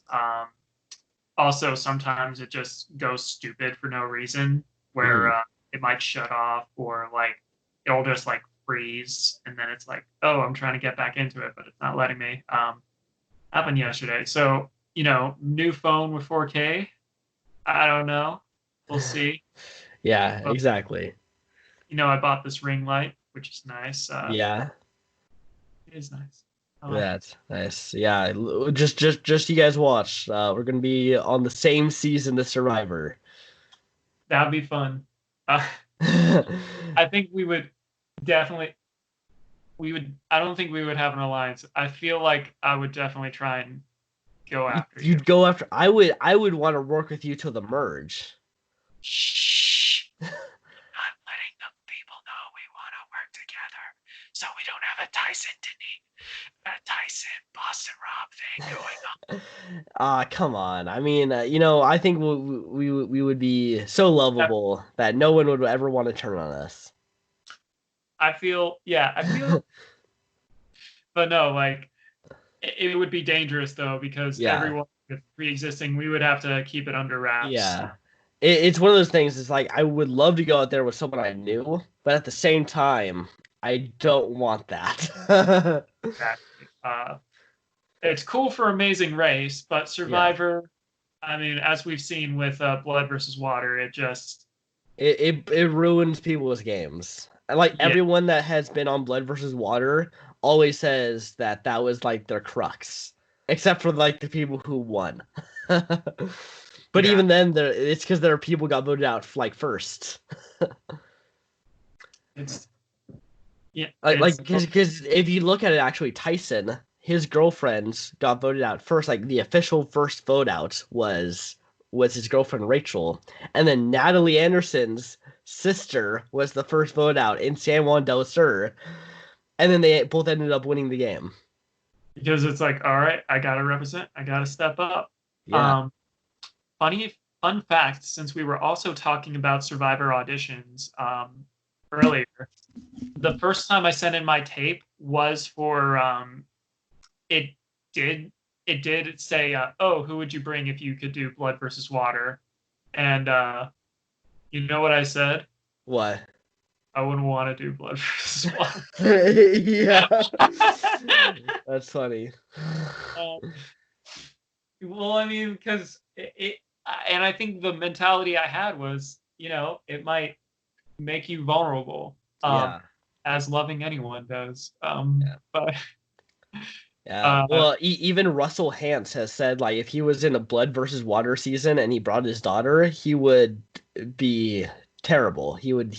Also, sometimes it just goes stupid for no reason, where Hmm. it might shut off or like it'll just like freeze, and then it's like, oh, I'm trying to get back into it, but it's not letting me. Happened yesterday. So, new phone with 4K. I don't know. We'll see. Yeah, But exactly. I bought this ring light, which is nice. Yeah, It is nice. I like it. that's nice. Yeah, just you guys watch. We're gonna be on the same season as Survivor. That'd be fun. Uh, I think we would definitely. I don't think we would have an alliance. I feel like I would definitely try and go after you. You'd go after. I would want to work with you till the merge. Shh. Not letting the people know we want to work together, so we don't have a Tyson Boston Rob thing going on. Come on. I mean, I think we would be so lovable that no one would ever want to turn on us. I feel, but no, like it would be dangerous though because Yeah, everyone with pre-existing, we would have to keep it under wraps. yeah. It's one of those things. It's like I would love to go out there with someone I knew, but at the same time, I don't want that. Exactly. It's cool for Amazing Race, but Yeah, Survivor, I mean, as we've seen with Blood versus Water, it just it ruins people's games. And like yeah, everyone that has been on Blood versus Water always says that that was like their crux, except for like the people who won. But yeah, even then, it's because their people got voted out like first. it's yeah, Like it's because if you look at it, actually, Tyson his girlfriends got voted out first. Like the official first vote out was his girlfriend Rachel, and then Natalie Anderson's sister was the first vote out in San Juan del Sur, and then they both ended up winning the game. Because it's like, all right, I gotta represent, I gotta step up. Yeah. Um, fun fact, since we were also talking about Survivor auditions earlier, the first time I sent in my tape was for it did it did say oh, who would you bring if you could do Blood versus Water, and you know what I said? What? I wouldn't want to do Blood versus Water. Yeah. That's funny. um, well, I mean, because and I think the mentality I had was, it might make you vulnerable, Yeah. as loving anyone does. Yeah. But Yeah. Well, even Russell Hantz has said like if he was in a Blood versus Water season and he brought his daughter, he would be terrible. He would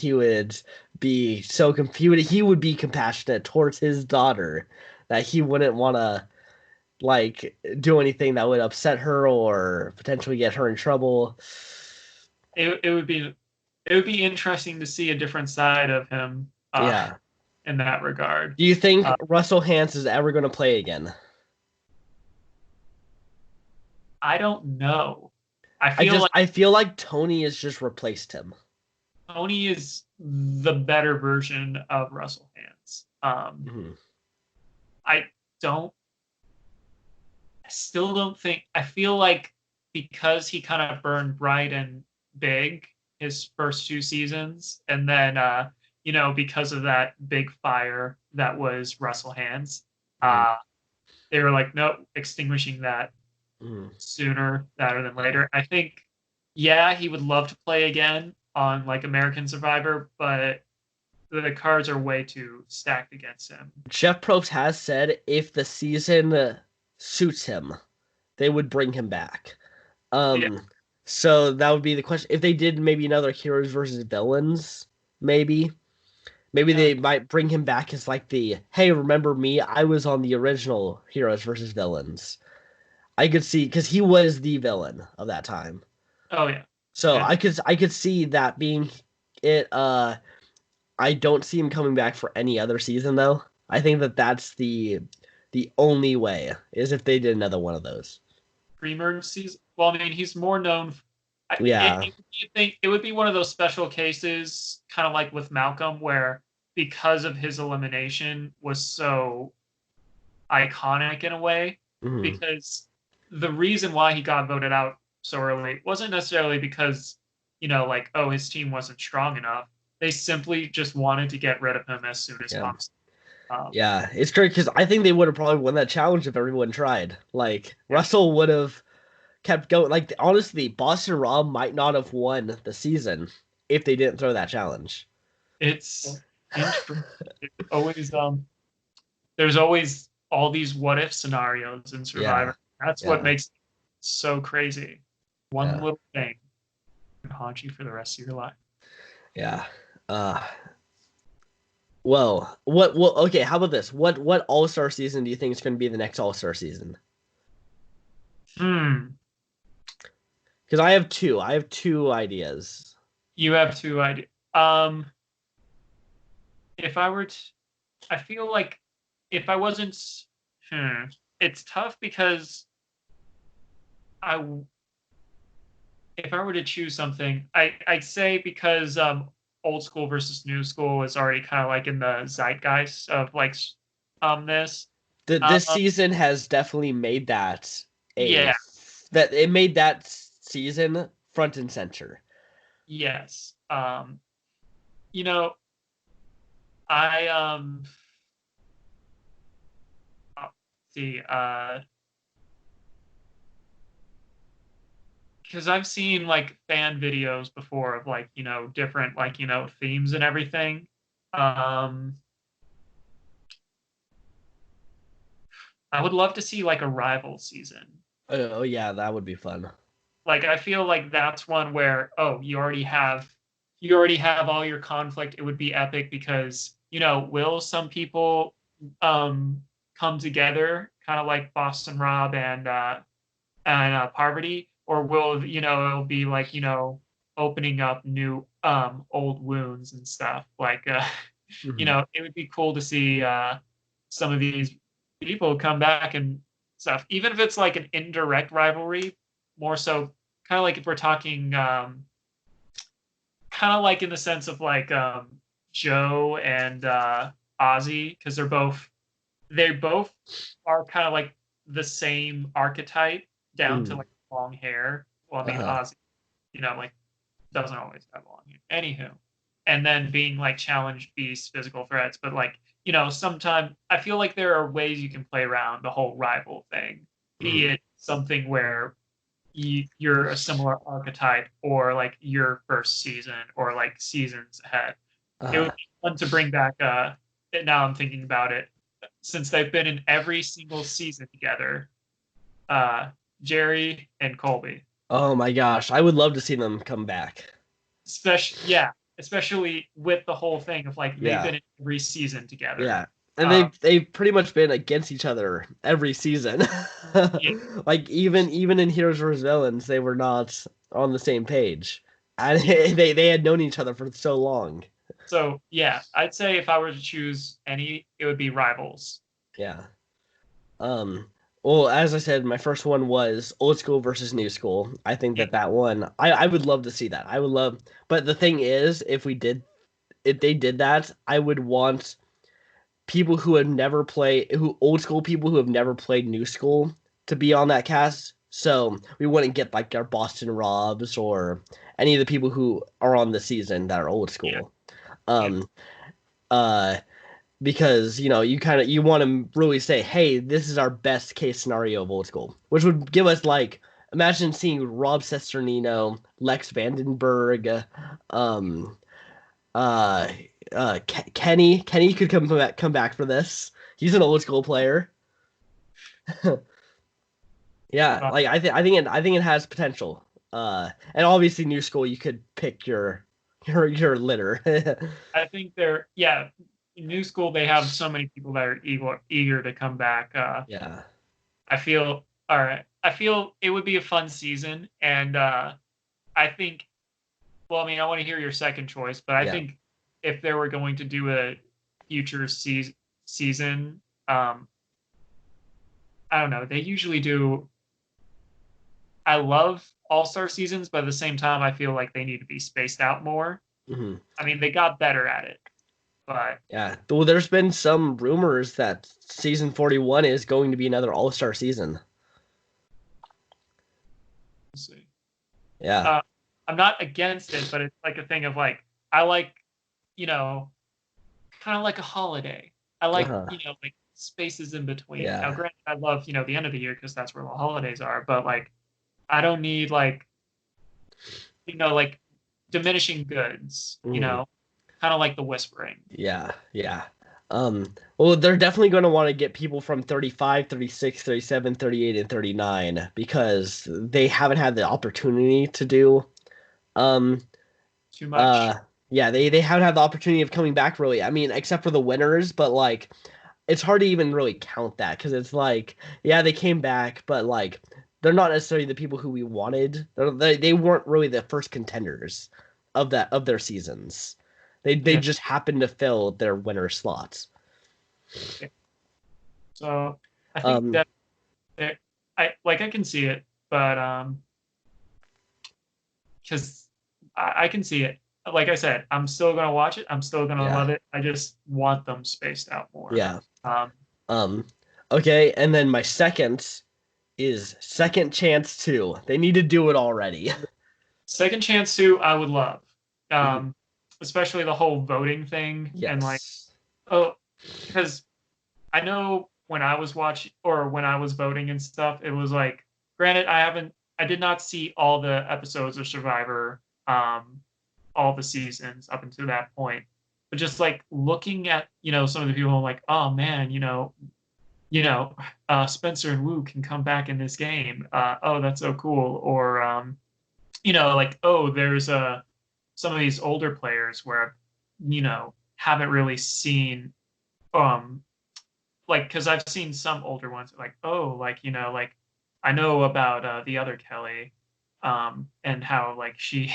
be so confused. He would be compassionate towards his daughter that he wouldn't want to like do anything that would upset her or potentially get her in trouble. it would be interesting to see a different side of him Yeah. in that regard. Do you think Russell Hantz is ever going to play again? I don't know. I feel like Tony has just replaced him. Tony is the better version of Russell Hantz. Mm-hmm. I don't. I still don't think. I feel like because he kind of burned bright and big his first 2 seasons, and then because of that big fire that was Russell Hantz, they were like, nope, extinguishing that sooner rather than later. I think, yeah, he would love to play again on like American Survivor, but the cards are way too stacked against him. Jeff Probst has said if the season suits him, they would bring him back. Yeah. So that would be the question. If they did maybe another Heroes versus Villains, maybe they might bring him back as like the, hey, remember me? I was on the original Heroes versus Villains. I could see because he was the villain of that time. Oh yeah. So Yeah. I could see that being it. I don't see him coming back for any other season though. I think that that's the only way is if they did another one of those. Pre-merge season. Well, I mean, he's more known. Yeah. It would be one of those special cases, kind of like with Malcolm, where because of his elimination was so iconic in a way, because the reason why he got voted out so early wasn't necessarily because, like, oh, his team wasn't strong enough. They simply just wanted to get rid of him as soon as possible. Yeah, it's great because I think they would have probably won that challenge if everyone tried. Like, Russell would have kept going. Like, honestly, Boston Rob might not have won the season if they didn't throw that challenge. It's interesting. Always there's always all these what if scenarios in Survivor. That's what makes it so crazy. One little thing can haunt you for the rest of your life. Yeah. Well, okay, how about this? What All-Star season do you think is going to be the next All-Star season? Because I have two ideas. You have two ideas. If I were to, I feel like if I wasn't, it's tough because if I were to choose something, I'd say because old school versus new school is already kind of like in the zeitgeist of like this. This season has definitely made that that it made that season front and center. Yes. See, because I've seen like fan videos before of like, different like, themes and everything. I would love to see like a rival season. Oh yeah, that would be fun. Like I feel like that's one where you already have all your conflict. It would be epic because will some people come together kind of like Boston Rob and Parvati, or will it'll be like opening up new old wounds and stuff like Mhm. it would be cool to see some of these people come back and stuff, even if it's like an indirect rivalry, more so kind of like if we're talking kind of like in the sense of like Joe and Ozzy, because they both are kind of like the same archetype down to Mhm. like long hair. Well, I mean Uh-huh. Ozzy, like doesn't always have long hair. Anywho, and then being like challenge beast physical threats, but like sometimes I feel like there are ways you can play around the whole rival thing. Be Mhm. it something where you're a similar archetype, or like your first season, or like seasons ahead. It would Uh-huh. be fun to bring back. Now I'm thinking about it, since they've been in every single season together. Uh, Jerry and Colby, Oh my gosh, I would love to see them come back. especially with the whole thing of like they've Yeah. been in every season together. Yeah. And Um, they've pretty much been against each other every season. yeah, Like even in Heroes vs. Villains, they were not on the same page. And yeah. they had known each other for so long. So yeah, I'd say if I were to choose any, it would be Rivals. Yeah. Um, well, as I said, my first one was old school versus new school. I think Yeah, that one, I would love to see that. I would love, but the thing is, if they did that, I would want people who have never played, who old school people who have never played new school to be on that cast. So we wouldn't get like our Boston Robs or any of the people who are on the season that are old yeah, school. yeah. Um, uh, because you want to really say, hey, this is our best case scenario of old school, which would give us like imagine seeing Rob Cesternino, Lex Vandenberg, um, uh, Kenny could come back for this. He's an old school player. Yeah, Uh, like I think it has potential. And obviously new school you could pick your litter. I think in New School they have so many people that are eager to come back. Yeah. I feel all right. I feel it would be a fun season, and I think. Well, I mean, I want to hear your second choice, but I Yeah. think if they were going to do a future season, I don't know. They usually do. I love All-Star seasons, but at the same time, I feel like they need to be spaced out more. Hmm. I mean, they got better at it, but Yeah. Well, there's been some rumors that season 41 is going to be another All-Star season. we'll see. Yeah. Uh, I'm not against it, but it's like a thing of like I like, you know, kind of like a holiday. I like, Uh-huh. like spaces in between. Now, Yeah. granted, I love, the end of the year because that's where the holidays are, but like I don't need like, like diminishing goods, Hmm. kind of like the whispering. Yeah. Yeah. Well, they're definitely going to want to get people from 35, 36, 37, 38, and 39 because they haven't had the opportunity to do um Too much. uh yeah, they haven't had the opportunity of coming back really. I mean, except for the winners, but like it's hard to even really count that because it's like, yeah, they came back, but like they're not necessarily the people who we wanted. They weren't really the first contenders of their seasons. They Yeah. just happened to fill their winner slots. Yeah. So I think Um, that I can see it, but because I can see it. Like I said, I'm still gonna watch it. I'm still gonna yeah, love it. I just want them spaced out more. yeah. Um, Um, okay, and then my second is Second Chance 2. They need to do it already. Second Chance 2, I would love, Mhm. um, especially the whole voting thing and like, Yes. oh, because I know when I was watching or when I was voting and stuff, it was like, granted, I did not see all the episodes of Survivor, all the seasons up until that point, but just like looking at, some of the people, I'm like, oh man, Spencer and Wu can come back in this game. Oh, that's so cool. Or, like, oh, there's some of these older players where, haven't really seen, um, like, because I've seen some older ones like, oh, like, you know, like I know about the other Kelly, and how like she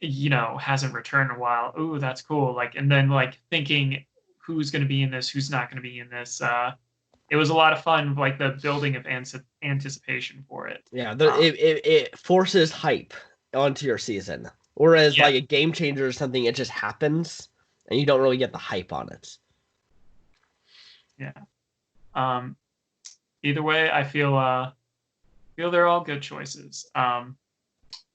you know, hasn't returned in a while. Ooh, that's cool. Like, and then like thinking who's going to be in this, who's not going to be in this. It was a lot of fun, like the building of anticipation for it. Yeah, Um, it forces hype onto your season. Whereas yeah, like a game changer or something, it just happens and you don't really get the hype on it. yeah. Um, Either way, I feel they're all good choices.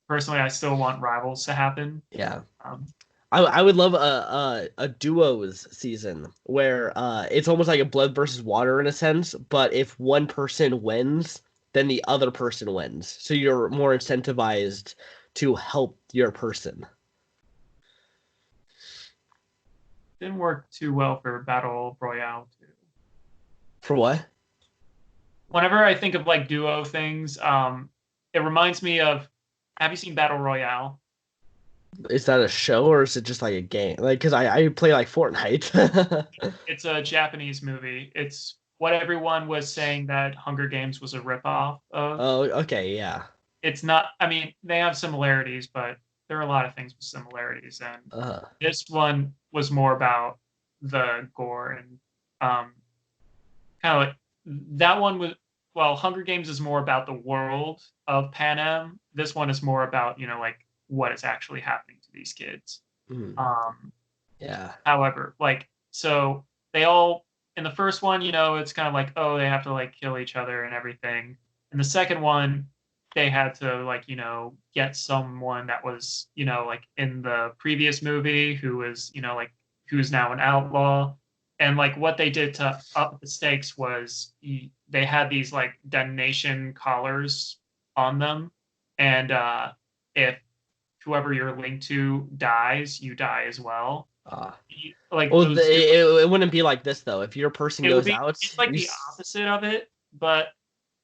Personally, I still want Rivals to happen. Yeah. Um, I would love a duos season where it's almost like a blood versus water in a sense, but if one person wins, then the other person wins. So you're more incentivized to help your person. didn't work too well for Battle Royale too. For what? Whenever I think of like duo things, it reminds me of. Have you seen Battle Royale? Is that a show or is it just like a game? Like, because I play like Fortnite. It's a Japanese movie. It's what everyone was saying that Hunger Games was a ripoff of. Oh, okay, yeah. It's not. I mean, they have similarities, but there are a lot of things with similarities. And Uh, this one was more about the gore and kind of like that one was. Well, Hunger Games is more about the world of Panem. This one is more about like what is actually happening to these kids. mm, Um, yeah. However, like, so they all, in the first one, it's kind of like, oh, they have to like kill each other and everything. In the second one, they had to like, get someone that was, like in the previous movie who was, like, who's now an outlaw. And like what they did to up the stakes was they had these like detonation collars on them. And if whoever you're linked to dies, you die as well. Uh, Like well, those do it wouldn't be like this though. If your person it would goes be out, it's like the opposite of it, but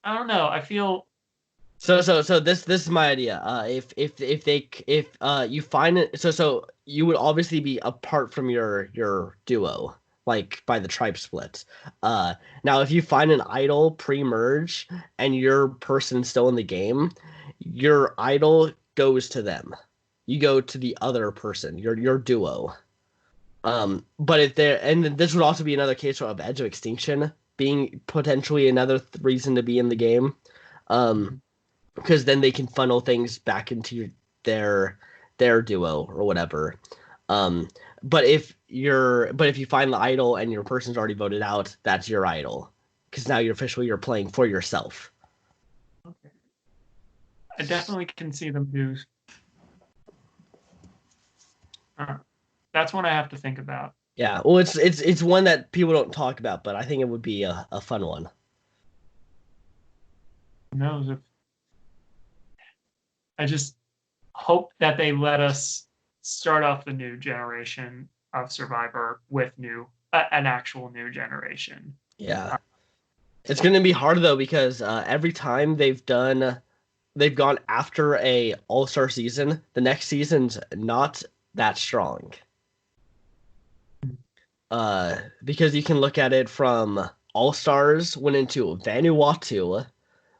I don't know. I feel so this is my idea. If you find it, so you would obviously be apart from your duo, like by the tribe split. Uh, Now if you find an idol pre-merge and your person's still in the game, your idol goes to them. You go to the other person, your duo. But if there, and this would also be another case of Edge of Extinction being potentially another reason to be in the game. Um, because then they can funnel things back into their their duo or whatever. Um, but if you find the idol and your person's already voted out, that's your idol because now you're playing for yourself. okay. I definitely can see them do. Uh, that's one I have to think about. Yeah, well, it's one that people don't talk about, but I think it would be a fun one. Who knows if I just hope that they let us start off the new generation of Survivor with an actual new generation. Yeah, it's gonna be hard though because every time they've gone after a all-star season, the next season's not that strong. Because you can look at it from All Stars went into Vanuatu,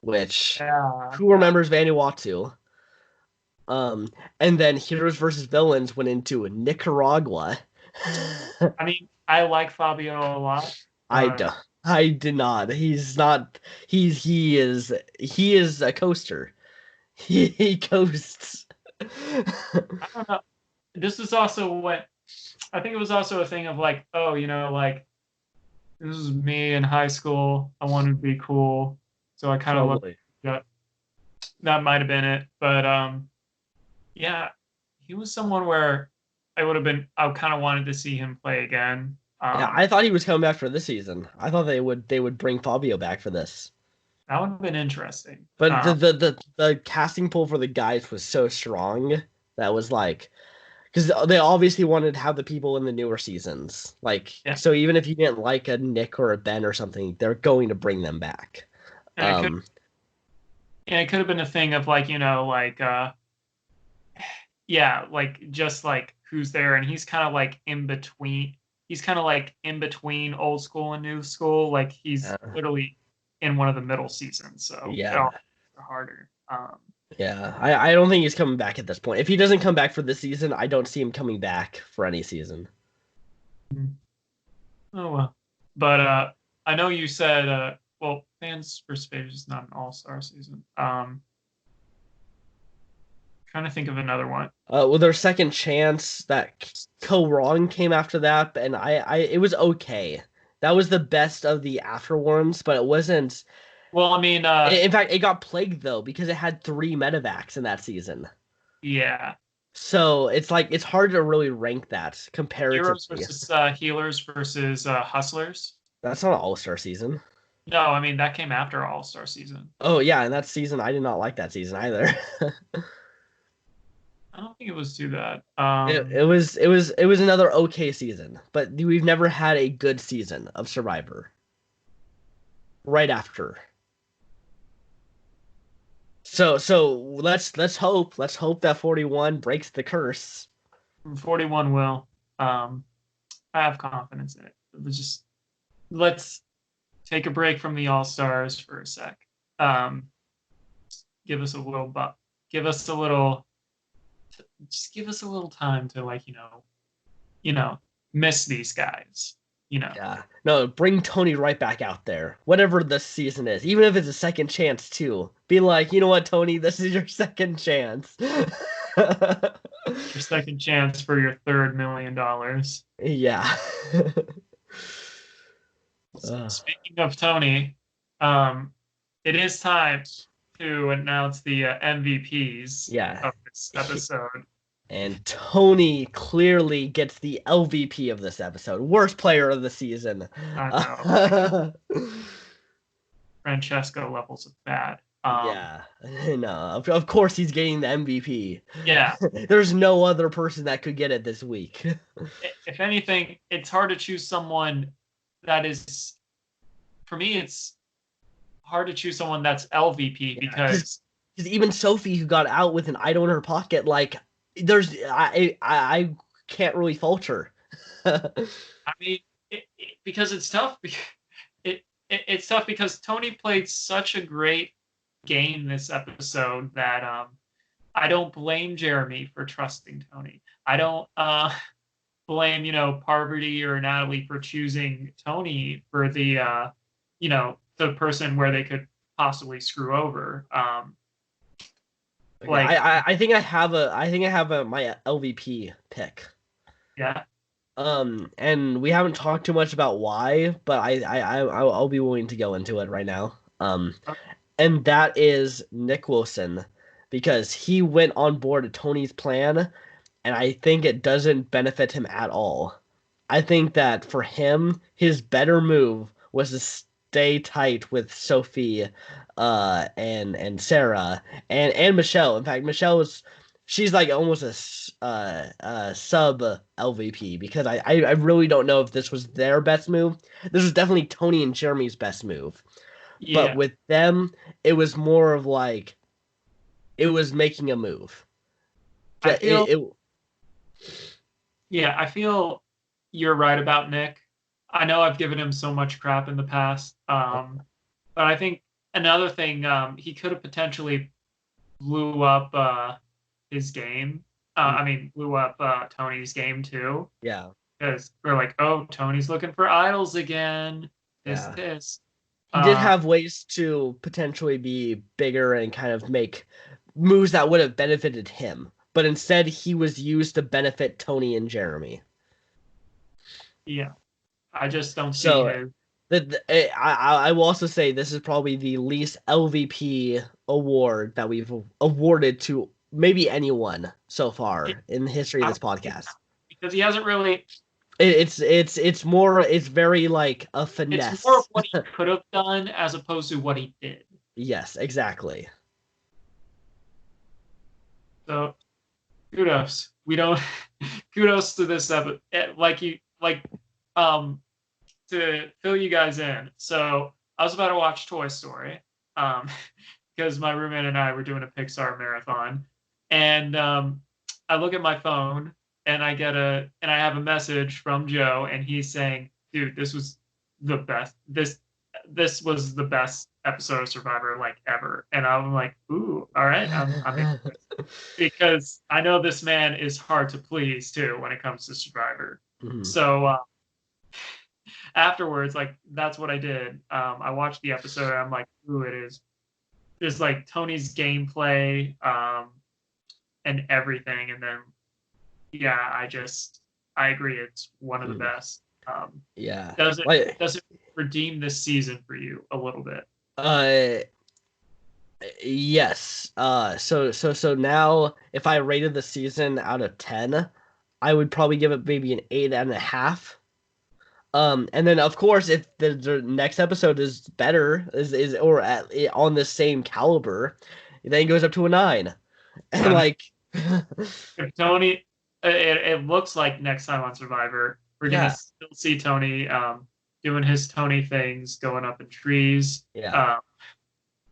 which Yeah, who remembers Vanuatu? Um, and then Heroes versus Villains went into Nicaragua. I mean, I like Fabio a lot, I but do, I did not. He's not. He is a coaster. He coasts. I don't know. This is also what I think it was also a thing of like, oh, like this is me in high school. I wanted to be cool, so I kind of looked. Probably. That that might have been it, but yeah, he was someone where I kind of wanted to see him play again. Yeah, I thought he was coming back for this season. I thought they would bring Fabio back for this. That would have been interesting. But the casting pool for the guys was so strong that was like because they obviously wanted to have the people in the newer seasons. Like Yeah, so even if you didn't like a Nick or a Ben or something, they're going to bring them back. and Um it could have been a thing of like like yeah, like just like who's there, and he's kind of like in between. he's kind of like in between old school and new school. Like he's Yeah. literally in one of the middle seasons, so it all Yeah. harder. Yeah. I don't think he's coming back at this point. If he doesn't come back for this season, I don't see him coming back for any season. Oh well. But I know you said well, Fans vs. Favorites is not an all-star season. Trying to think of another one. Well, their second chance that Ko Wrong came after that, and it was okay. That was the best of the after ones, but it wasn't. Well, I mean, In fact, it got plagued though because it had 3 medevacs in that season. yeah, So it's like it's hard to really rank that Heroes comparatively. versus Healers versus Hustlers. That's not an all-star season. No, I mean that came after All-Star season. Oh yeah, and that season I did not like that season either. I don't think it was too bad. It was another okay season, but we've never had a good season of Survivor. Right after. So let's hope that 41 breaks the curse. 41 will. I have confidence in it. Just let's take a break from the All Stars for a sec. Give us a little give us a little just give us a little time to like miss these guys. Yeah. No, bring Tony right back out there. Whatever the season is, even if it's a second chance too. Be like, you know what, Tony, this is your second chance. Your second chance for your third $1 million. Yeah. Speaking of Tony, it is time to announce the MVPs Yeah. of this episode. And Tony clearly gets the LVP of this episode. Worst player of the season. I know. Francesco levels of bad. Yeah. No, of course he's getting the MVP. Yeah. There's no other person that could get it this week. If anything, it's hard to choose someone that is, for me, it's hard to choose someone that's LVP because even Sophie, who got out with an idol in her pocket, like I can't really fault her. I mean, because it's tough. It's tough because Tony played such a great game this episode that I don't blame Jeremy for trusting Tony. I don't blame Parvati or Natalie for choosing Tony for the the person where they could possibly screw over. I think I have my LVP pick. Yeah. And we haven't talked too much about why, but I'll be willing to go into it right now. And that is Nick Wilson, because he went on board to Tony's plan, and I think it doesn't benefit him at all. I think that for him, his better move was to stay tight with Sophie, and Sarah and Michelle. In fact, she's like almost a sub LVP, because I really don't know if this was their best move. This was definitely Tony and Jeremy's best move. Yeah. But with them, it was more of like it was making a move. I feel you're right about Nick. I know I've given him so much crap in the past, but I think another thing, he could have potentially blew up his game. Blew up Tony's game too. Yeah. Because we're like, oh, Tony's looking for idols again. He did have ways to potentially be bigger and kind of make moves that would have benefited him, but instead he was used to benefit Tony and Jeremy. Yeah, I just don't see his. I will also say this is probably the least LVP award that we've awarded to maybe anyone so far in the history of this podcast, because he hasn't really. It's very like a finesse. It's more of what he could have done as opposed to what he did. Yes, exactly. So, kudos. Kudos to this episode. To fill you guys in. So I was about to watch Toy Story, because my roommate and I were doing a Pixar marathon, and I look at my phone and I have a message from Joe, and he's saying, "Dude, this was the best. This was the best episode of Survivor like ever." And I'm like, "Ooh, all right, I'm into this." Because I know this man is hard to please too when it comes to Survivor. Mhm. So afterwards, like that's what I did. I watched the episode, and I'm like, "Ooh, it is." There's like Tony's gameplay, and everything, and then yeah, I agree. It's one of the Mhm. best. Yeah. Does it Like, does it redeem this season for you a little bit? uh, yes. So now, if I rated the season out of 10, I would probably give it maybe an 8.5. And then of course, if the next episode is better, is or on the same caliber, then it goes up to a 9. And I mean, like, if Tony, it looks like next time on Survivor, we're gonna yeah, still see Tony doing his Tony things, going up in trees. yeah. Um,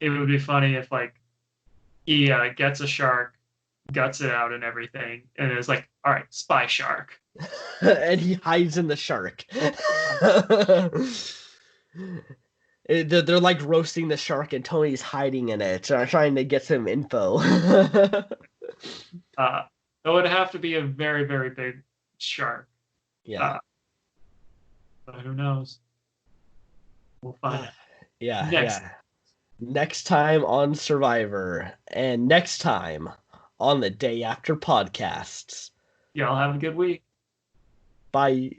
it would be funny if like he gets a shark, guts it out and everything, and it's like, all right, spy shark. And he hides in the shark. They're like roasting the shark, and Tony's hiding in it, trying to get some info. Uh, it would have to be a very, very big shark. Yeah. Uh, but who knows? We'll find out. Yeah, Next, yeah. Next time on Survivor, and next time on the Day After podcasts. y'all have a good week. Bye.